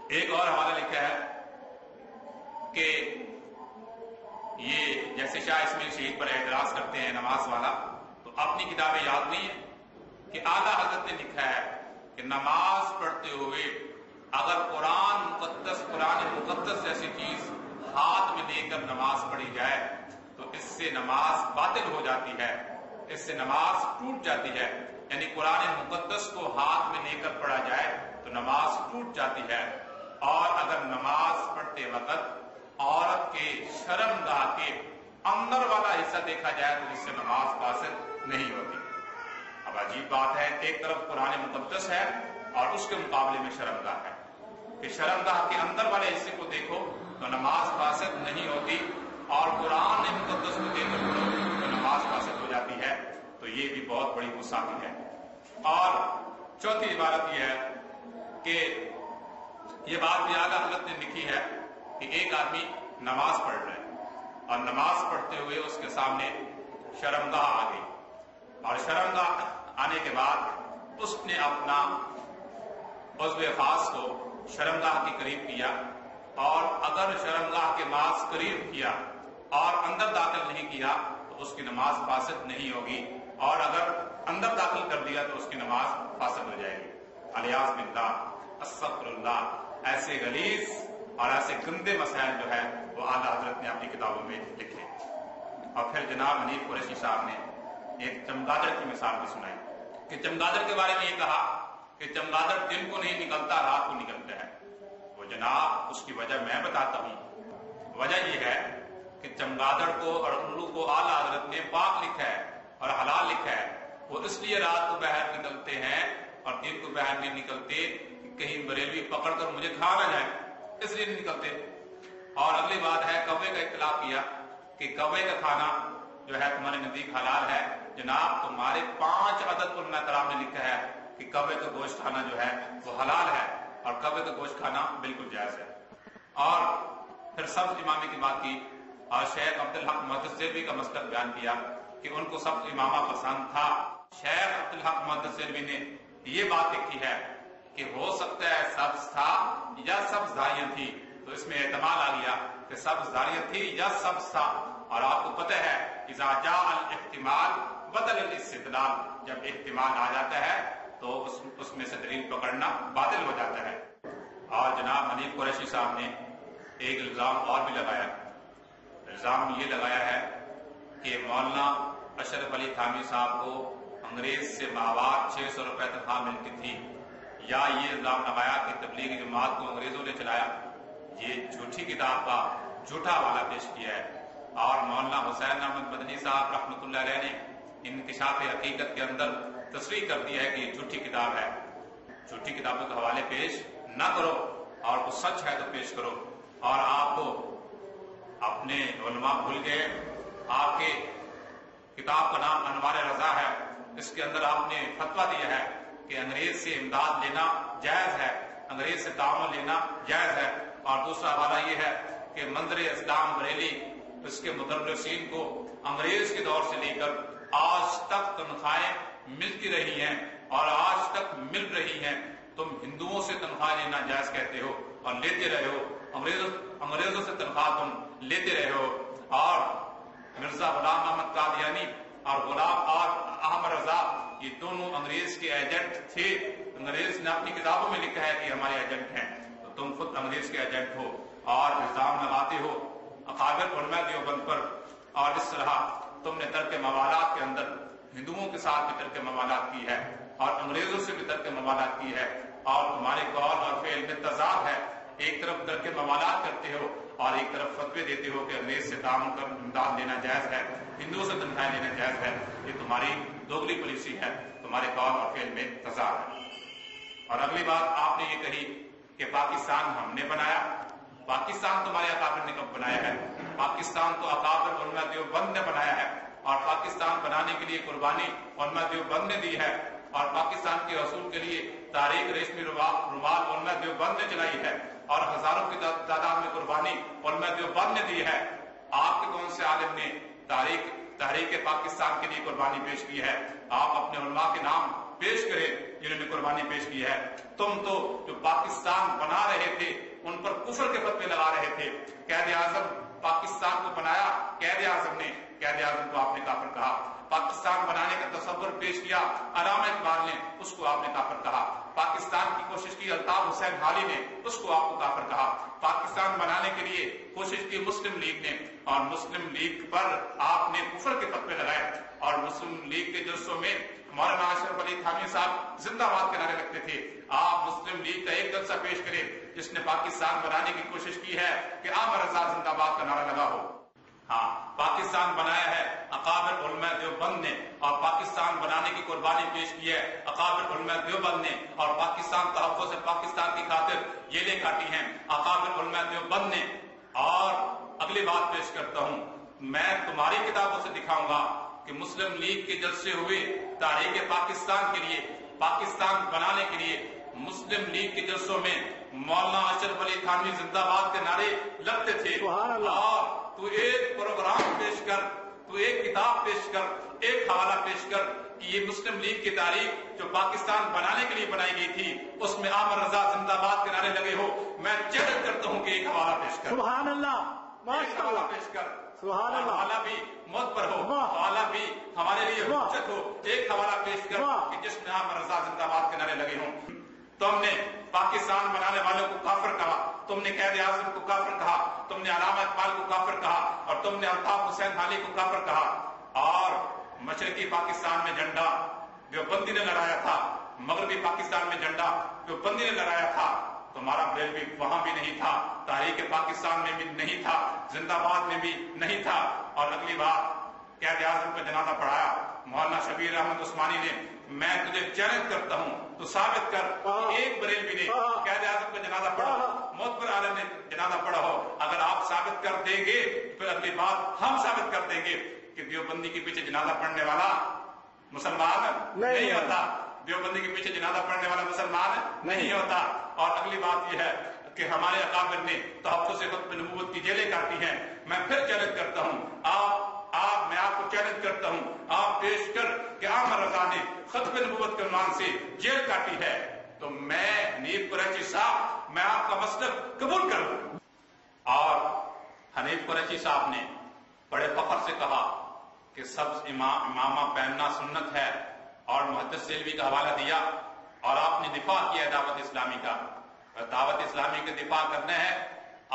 ایک اور حوالہ لکھا ہے کہ یہ جیسے شاہ اسماعیل شہید پر اعتراض کرتے ہیں نماز والا، تو اپنی کتابیں یاد نہیں ہے کہ اعلیٰ حضرت نے لکھا ہے کہ نماز پڑھتے ہوئے اگر قرآن مقدس جیسی چیز ہاتھ میں لے کر نماز پڑھی جائے تو اس سے نماز باطل ہو جاتی ہے، اس سے نماز ٹوٹ جاتی ہے۔ یعنی قرآن مقدس کو ہاتھ میں لے کر پڑھا جائے تو نماز ٹوٹ جاتی ہے۔ اور اگر نماز پڑھتے وقت عورت کے شرمگاہ کے اندر والا حصہ دیکھا جائے تو اس سے نماز فاسد نہیں ہوتی۔ اب عجیب بات ہے، ایک طرف قرآن مقدس ہے اور اس کے مقابلے میں شرمگاہ ہے کہ شرمگاہ کے اندر والے حصے کو دیکھو تو نماز فاسد نہیں ہوتی، اور قرآن مقدس کو دیکھ کر پڑھو تو نماز فاسد ہو جاتی ہے۔ تو یہ بھی بہت بڑی گستاخی ہے۔ اور چوتھی عبارت یہ ہے کہ یہ بات بھی اعلیٰ حضرت نے لکھی ہے کہ ایک آدمی نماز پڑھ رہا ہے اور نماز پڑھتے ہوئے اس کے سامنے شرمگاہ آ گئی، اور شرمگاہ آنے کے بعد اس نے اپنا عضو خاص کو شرمگاہ کے قریب کیا، اور اگر شرمگاہ کے پاس قریب کیا اور اندر داخل نہیں کیا تو اس کی نماز فاسد نہیں ہوگی، اور اگر اندر داخل کر دیا تو اس کی نماز فاسد ہو جائے گی۔ الیاذ باللہ، استغفر اللہ، ایسے غلیظ اور ایسے گندے مسائل جو ہے وہ اعلیٰ حضرت نے اپنی کتابوں میں لکھے۔ اور پھر جناب حنیف قریشی صاحب نے ایک چمگادڑ کی مثال بھی سنائی کہ چمگادڑ کے بارے میں یہ کہا کہ چمگادڑ دن کو نہیں نکلتا، رات کو نکلتا ہے۔ وہ جناب اس کی وجہ میں بتاتا ہوں۔ وجہ یہ ہے کہ چمگادڑ کو اور الو کو اعلیٰ حضرت نے پاک لکھا ہے اور حلال لکھا ہے۔ وہ اس لیے رات کو باہر نکلتے ہیں اور دن کو باہر نہیں نکلتے کہ کہیں بریلوی پکڑ کر مجھے کھا نہ جائے، اس لیے نہیں نکلتے۔ اور اگلی بات ہے کوے کا اختلاف کیا کہ کوے کا کھانا جو ہے تمہارے نزدیک حلال ہے۔ جناب تمہارے 5 عدد علماء کرام نے لکھا ہے کہ کوے کا گوشت کھانا جو ہے وہ حلال ہے اور کوے کا گوشت کھانا بالکل جائز ہے۔ اور پھر سبز امامے کی بات کی اور شیخ عبدالحق محدث کا مسلک بیان کیا کہ ان کو سبز امامہ پسند تھا۔ شیخ عبدالحق محدث نے یہ بات لکھی ہے کہ ہو سکتا ہے سبز تھا یا سبز دھاریاں تھی، تو اس میں احتمال آ گیا کہ سبز دھاریاں تھی یا سبز تھا۔ اور آپ کو پتہ ہے اذا جاء الاحتمال بدل الاستدلال، جب احتمال آ جاتا ہے تو اس میں سے دلیل پکڑنا باطل ہو جاتا ہے۔ اور جناب حنیف قریشی صاحب نے ایک الزام اور بھی لگایا۔ الزام یہ لگایا ہے کہ مولانا اشرف علی تھانوی صاحب کو انگریز سے ماہوار 600 روپے تنخواہ ملتی تھی، یا یہ الزام لگایا کہ تبلیغی جماعت کو انگریزوں نے چلایا۔ یہ جھوٹی کتاب کا جھوٹا حوالہ پیش کیا ہے۔ اور مولانا حسین احمد مدنی صاحب رحمۃ اللہ علیہ نے انکشاف حقیقت کے اندر تصریح کر دی ہے کہ یہ جھوٹی کتاب ہے۔ جھوٹی کتابوں کے حوالے پیش نہ کرو، اور کچھ سچ ہے تو پیش کرو۔ اور آپ کو اپنے علماء بھول گئے، آپ کے کتاب کا نام انوار رضا ہے. اس کے اندر آپ نے فتویٰ دیا ہے کہ انگریز سے امداد لینا جائز ہے، انگریز سے تعاون لینا جائز ہے. اور دوسرا حوالہ یہ ہے کہ منظر اسلام بریلی اس کے مدرسین کو انگریز کے دور سے لے کر آج تک تنخواہیں ملتی رہی ہیں اور آج تک مل رہی ہیں. تم ہندوؤں سے تنخواہ لینا جائز کہتے ہو اور لیتے رہے ہو، انگریزوں سے تنخواہ تم لیتے رہے ہو. اور مرزا غلام احمد قادیانی اور غلام احمد رضا یہ دونوں انگریز کے ایجنٹ تھے. انگریز نے اپنی کتابوں میں لکھا ہے کہ ہمارے ایجنٹ ہیں، تو تم خود انگریز کے ایجنٹ ہو اور الزام لگاتے ہو اکابر علماء دیوبند پر. اور اس طرح تم نے ترک موالات کے اندر ہندوؤں کے ساتھ بھی ترک موالات کی ہے اور انگریزوں سے بھی ترک موالات کی ہے. اور تمہارے قول اور فعل میں تضاد ہے. ایک طرف ترک موالات کرتے ہو اور ایک طرف فتوے دیتے ہو کہ انگریز سے تعاون کر امداد لینا جائز ہے، ہندوؤں سے تنخواہیں لینا جائز ہے. یہ تمہاری دوگلی پالیسی ہے، تمہارے قول اور فعل میں تضاد ہے. اور اگلی بات آپ نے یہ کہی کہ پاکستان ہم نے بنایا. پاکستان تمہارے اکابر نے کب بنایا ہے؟ پاکستان تو اکابر علماء دیوبند نے بنایا ہے اور پاکستان بنانے کے لیے قربانی علماء دیوبند نے دی ہے. اور پاکستان کے حصول کے لیے تاریخ ریشمی رومال علماء دیوبند نے چلائی ہے اور ہزاروں کی تعداد میں قربانی علماء دیوبند نے دی ہے. آپ کے کون سے عالم نے تحریک پاکستان کے لیے قربانی پیش کی ہے؟ آپ اپنے علماء کے نام پیش کریں جنہوں نے قربانی پیش کی ہے. تم تو جو پاکستان بنا رہے تھے ان پر کفر کے فتوے لگا رہے تھے. قائد اعظم پاکستان کو بنایا، قائد اعظم نے، قائد اعظم کو آپ نے کافر کہا. پاکستان بنانے کا تصور پیش کیا علامہ اقبال نے، اس کو آپ نے کافر کہا. پاکستان کی کوشش کی الطاف حسین حالی نے، اس کو آپ کو کافر کہا. پاکستان بنانے کے لیے کوشش کی مسلم لیگ نے اور مسلم لیگ پر آپ نے کفر کے فتوے لگائے. اور مسلم لیگ کے جلسوں میں مولانا اشرف علی تھانوی صاحب زندہ باد کے نعرے لگتے تھے. آپ مسلم لیگ کا ایک جلسہ پیش کریں جس نے پاکستان بنانے کی کوشش کی ہے کہ احمد رضا زندہ باد کا نعرہ لگا ہو. ہاں، پاکستان بنایا ہے اکابر علماء دیوبند نے اور پاکستان بنانے کی قربانی پیش کی ہے اکابر علماء دیوبند نے اور پاکستان تحفظ پاکستان کی خاطر جیلیں کاٹی ہیں اکابر علماء دیوبند نے. اور اگلی بات پیش کرتا ہوں، میں تمہاری کتابوں سے دکھاؤں گا کہ مسلم لیگ کے جلسے ہوئے تاریخ پاکستان کے لیے، پاکستان بنانے کے لیے مسلم لیگ کے جلسوں میں مولانا اشرف علی تھانوی زندہ باد کے نعرے لگتے تھے. اور تو ایک پروگرام پیش کر، تو ایک کتاب پیش کر، ایک حوالہ پیش کر کہ یہ مسلم لیگ کی تاریخ جو پاکستان بنانے کے لیے بنائی گئی تھی اس میں احمد رضا زندہ باد کے نعرے لگے ہو. میں چیلنج کرتا ہوں کہ ایک حوالہ پیش کر. سبحان اللہ، ایک حوالہ پیش کر. سبحان اللہ. حوالہ بھی معتبر ہو، حوالہ بھی ہمارے لیے حجت ہو. ایک حوالہ پیش کر کہ جس میں احمد رضا زندہ باد کے نعرے لگے ہوں. تم نے پاکستان بنانے والوں کو کافر کہا، تم نے قائد اعظم کو کافر کہا، تم نے علامہ اقبال کو کافر کہا اور تم نے الطاف حسین حالی کو کافر کہا. اور مشرقی پاکستان میں جھنڈا دیوبندی نے لہرایا تھا، مغربی پاکستان میں جھنڈا دیوبندی نے لہرایا تھا. تمہارا بریلوی وہاں بھی نہیں تھا، تاریخ پاکستان میں بھی نہیں تھا، زندہ باد میں بھی نہیں تھا. اور اگلی بات، قائد اعظم کا جنازہ پڑھایا مولانا شبیر احمد عثمانی نے. میں تجھے چیلنج کرتا ہوں تو ثابت کر ایک بریلوی نے قائد اعظم کا جنازہ پڑھا، معتبر عالم نے جنازہ پڑھا ہو. اگر آپ ثابت کر دیں گے پھر اگلی بات ہم ثابت کر دیں گے کہ دیوبندی کے پیچھے جنازہ پڑھنے والا مسلمان نہیں ہوتا، دیوبندی کے پیچھے جنازہ پڑھنے والا مسلمان نہیں ہوتا. اور اگلی بات یہ ہے کہ ہمارے اکابر نے تحفظ ختم نبوت کی جیلیں کاٹی ہیں. میں پھر چیلنج کرتا ہوں، میں آپ کو چیلنج کرتا ہوں، آپ پیش کر کہ احمد رضا نے ختم نبوت کے عنوان سے جیل کاٹی ہے. تو میں حنیف قریشی صاحب، میں آپ کا مسلک قبول کر لوں. اور حنیف قریشی صاحب نے بڑے فخر سے کہا کہ سبز امامہ پہننا سنت ہے اور محدث سیلوی کا حوالہ دیا اور آپ نے دفاع کیا دعوت اسلامی کا. دعوت اسلامی کا دفاع کرنا ہے،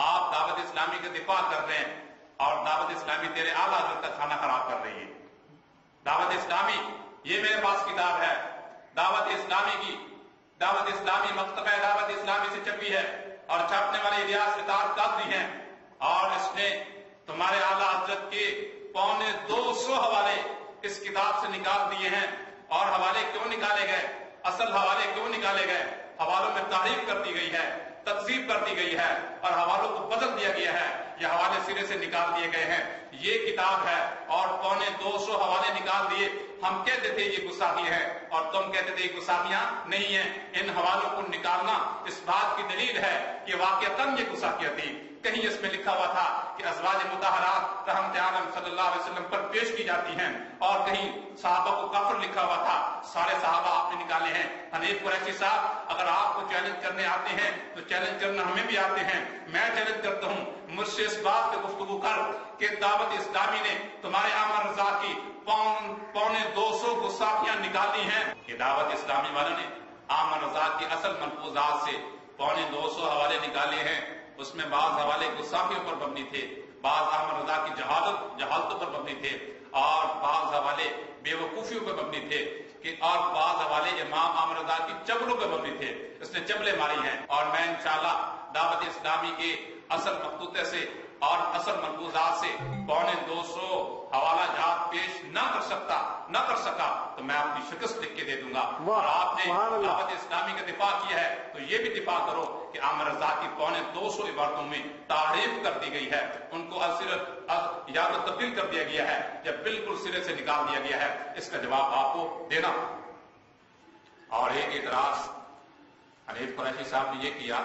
آپ دعوت اسلامی کا دفاع کر رہے ہیں اور دعوت اسلامی تیرے اعلیٰ حضرت کا کھانا خراب کر رہی ہے. دعوت اسلامی، یہ میرے پاس کتاب ہے دعوت اسلامی کی، دعوت اسلامی مکتبہ دعوت اسلامی سے چھپی ہے اور چھاپنے والے الیاس اطاعت قادری ہیں. اور اس نے تمہارے اعلیٰ حضرت کے 250 حوالے اس کتاب سے نکال دیے ہیں. اور حوالے کیوں نکالے گئے؟ اصل حوالے کیوں نکالے گئے؟ حوالوں میں تعریف کر دی گئی ہے، تقسیم کر دی گئی ہے اور حوالوں کو بدل دیا گیا ہے. یہ حوالے سرے سے نکال دیے گئے ہیں، یہ کتاب ہے، اور 250 حوالے نکال دیے۔ ہم کہتے تھے یہ گستاخی ہے اور تم کہتے تھے یہ گستاخیاں نہیں ہیں۔ ان حوالوں کو نکالنا اس بات کی دلیل ہے کہ واقعتاً یہ گستاخیاں تھی۔ کہیں اس میں لکھا ہوا تھا کہ ازواج مطہرات رحمت عالم صلی اللہ علیہ وسلم پر پیش کی جاتی ہیں، اور کہیں صحابہ کو کافر لکھا ہوا تھا۔ سارے صحابہ آپ نے نکالے ہیں۔ حنیف قریشی صاحب، اگر آپ کو چیلنج کرنے آتے ہیں تو چیلنج کرنا ہمیں بھی آتے ہیں۔ میں چیلنج کرتا ہوں، مجھ سے اس بات پہ گفتگو کر کہ دعوت اسلامی نے تمہارے اعمال رضا کی 250 گستاخیاں نکالی ہیں۔ کہ دعوت اسلامی والوں نے اعمال رضا کی اصل ملفوظات سے 250 حوالے نکالے ہیں۔ اس میں بعض حوالے گستاخیوں پر مبنی تھے، بعض اعمال رضا کی جہالتوں پر مبنی تھے، اور بعض حوالے بے وقوفیوں پر مبنی تھے، اور بعض حوالے امام اعمال رضا کی چبلوں پر مبنی تھے۔ اس نے چبلیں ماری ہیں، اور میں انشاءاللہ دعوت اسلامی کے اصل مخطوطے سے اور اصل ملفوظات سے 250 حوالہ جات پیش نہ کر سکا تو میں اپنی شکست لکھ کے دے دوں گا۔ اور آپ نے دعوت اسلامی کا دفاع کیا ہے تو یہ بھی دفاع کرو کہ اعمال رضا کی 250 عبارتوں میں تعریف کر دی گئی ہے، ان کو یا تو تبدیل کر دیا گیا ہے یا بالکل سرے سے نکال دیا گیا ہے۔ اس کا جواب آپ کو دینا۔ اور ایک اعتراض حنیف قریشی صاحب نے یہ کیا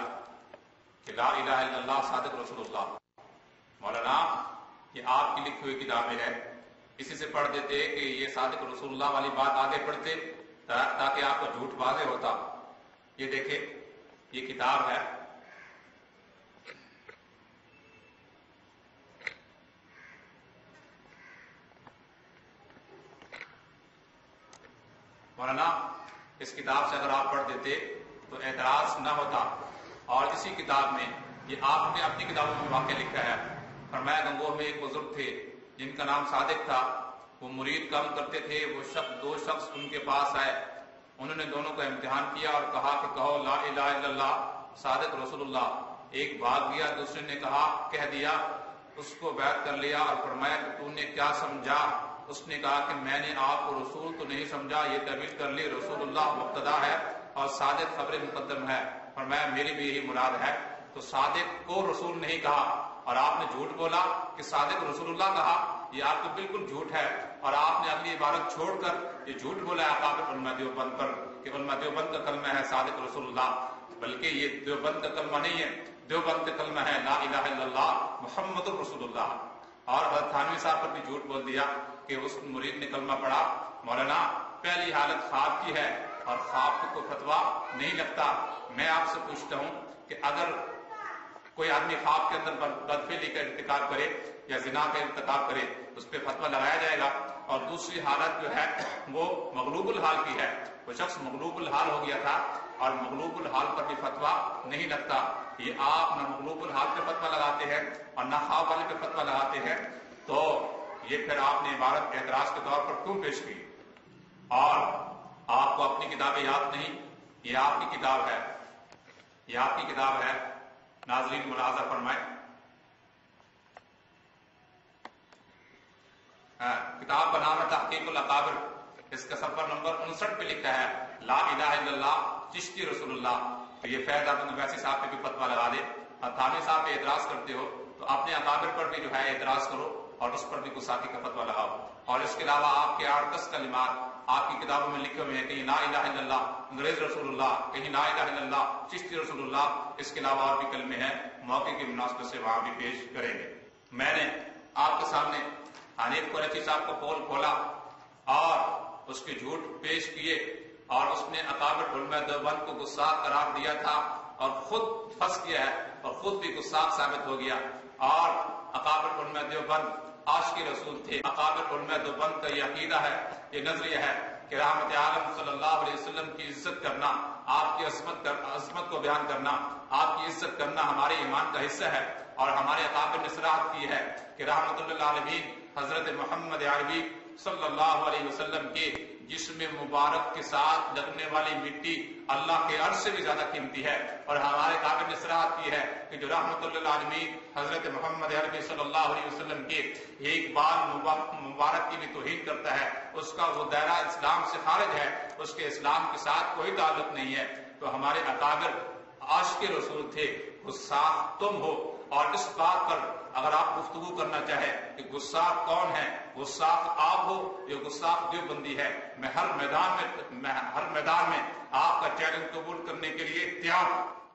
کہ لا الہ الا اللہ صادق رسول اللہ۔ مولانا، یہ آپ کی لکھی ہوئی کتابیں ہیں، اسی سے پڑھ دیتے کہ یہ صادق رسول اللہ والی بات آگے پڑھتے تاکہ آپ کو جھوٹ واضح ہوتا۔ یہ دیکھیں، یہ کتاب ہے، مولانا اس کتاب سے اگر آپ پڑھ دیتے تو اعتراض نہ ہوتا۔ اور اسی کتاب میں یہ آپ نے اپنی کتابوں میں واقعہ لکھا ہے، فرمایا گنگوہ میں ایک بزرگ تھے جن کا نام صادق تھا، وہ مرید کم کرتے تھے، وہ دو شخص ان کے پاس آئے، انہوں نے دونوں کا امتحان کیا اور کہا کہ کہو لا الہ الا اللہ صادق رسول اللہ۔ ایک بھاگ گیا، دوسرے نے کہہ دیا، اس کو بیعت کر لیا اور فرمایا کہ تو نے کیا سمجھا؟ اس نے کہا کہ میں نے آپ کو رسول تو نہیں سمجھا، یہ تعبیر کر لی رسول اللہ مبتدا ہے اور صادق خبر مقدم ہے۔ فرمایا میری بھی یہی مراد ہے۔ تو صادق کو رسول نہیں کہا اور آپ نے جھوٹ بولا کہ صادق رسول اللہ کہا، یہ آپ کو بالکل جھوٹ ہے۔ اور آپ نے اگلی عبارت چھوڑ کر یہ جھوٹ بولا ہے اکابر علماء دیوبند پر کہ علماء دیوبند کا کلمہ ہے صادق رسول اللہ، بلکہ یہ دیوبند کا کلمہ نہیں ہے، دیوبند کا کلمہ ہے لا الہ الا اللہ محمد رسول اللہ۔ اور حضرت تھانوی صاحب پر بھی جھوٹ بول دیا کہ اس مرید نے کلمہ پڑھا۔ مولانا، پہلی حالت خواب کی ہے اور خواب کو کوئی فتویٰ نہیں لگتا۔ میں آپ سے پوچھتا ہوں کہ اگر کوئی آدمی خواب کے اندر بدفعلی کا ارتکاب کرے یا زنا کا ارتکاب کرے اس پہ فتویٰ لگایا جائے گا؟ اور دوسری حالت جو ہے وہ مغلوب الحال کی ہے، وہ شخص مغلوب الحال ہو گیا تھا اور مغلوب الحال پر بھی فتویٰ نہیں لگتا۔ یہ آپ نہ مغلوب الحال پہ فتویٰ لگاتے ہیں اور نہ خواب والے پہ فتویٰ لگاتے ہیں، تو یہ پھر آپ نے عبارت اعتراض کے طور پر کیوں پیش کی؟ اور آپ کو اپنی کتابیں یاد نہیں، یہ آپ کی کتاب ہے، یہ آپ کی کتاب ہے۔ ناظرین ملاحظہ فرمائیں، کتاب کا نام ہے تحقیق الاکابر، اس کا صفحہ نمبر 59 پہ لکھا ہے لا الہ الا اللہ چشتی رسول اللہ۔ تو یہ فیض آپ ویسی صاحب پہ بھی فتویٰ لگا دے، اور تھانوی صاحب پہ اعتراض کرتے ہو تو اپنے اکابر پر بھی جو ہے اعتراض کرو اور اس پر بھی گستاخی کا فتویٰ لگاؤ۔ اور اس کے علاوہ آپ کے 8-10 کلمات آپ کی کتابوں میں لکھے ہوئے ہیں، کہیں لا الہ الا اللہ انگریز رسول اللہ، کہیں لا الہ الا اللہ چشتی رسول اللہ۔ اس کے علاوہ اور بھی کلمے ہیں، موقع کی مناسبت سے وہاں بھی پیش کریں گے۔ میں نے آپ کے سامنے حنیف قریشی صاحب کو پول کھولا اور اس کے جھوٹ پیش کیے، اور اس نے اکابر علماء دیوبند کو گستاخ قرار دیا تھا اور خود پھنس گیا ہے اور خود بھی گستاخ ثابت ہو گیا۔ اور اکابر علماء دیوبند عاشق رسول تھے۔ اکابر علماء دیوبند کا یہ عقیدہ ہے، یہ نظریہ ہے کہ رحمت عالم صلی اللہ علیہ وسلم کی عزت کرنا، آپ کی عظمت کو بیان کرنا، آپ کی عزت کرنا ہمارے ایمان کا حصہ ہے۔ اور ہمارے اکابر نے صراحت کی ہے کہ رحمت للعالمین حضرت محمد عربی صلی اللہ علیہ وسلم کے جسم مبارک کے ساتھ لگنے والی مٹی اللہ کے عرش سے بھی زیادہ قیمتی ہے۔ اور ہمارے اکابر نے صراحت کی ہے کہ جو رحمت للعالمین حضرت محمد عربی صلی اللہ علیہ وسلم کے ایک بال مبارک کی بھی توہین کرتا ہے، اس کا وہ دائرہ اسلام سے خارج ہے، اس کے اسلام کے ساتھ کوئی تعلق نہیں ہے۔ تو ہمارے اکابر عاشق رسول تھے، گستاخ تم ہو۔ اور اس بات پر اگر آپ گفتگو کرنا چاہیں کہ گستاخ کون ہے، گستاخ آپ ہو یا گستاخ دیوبندی ہے، میں ہر میدان میں آپ کا چیلنج قبول کرنے کے لیے تیار ہوں۔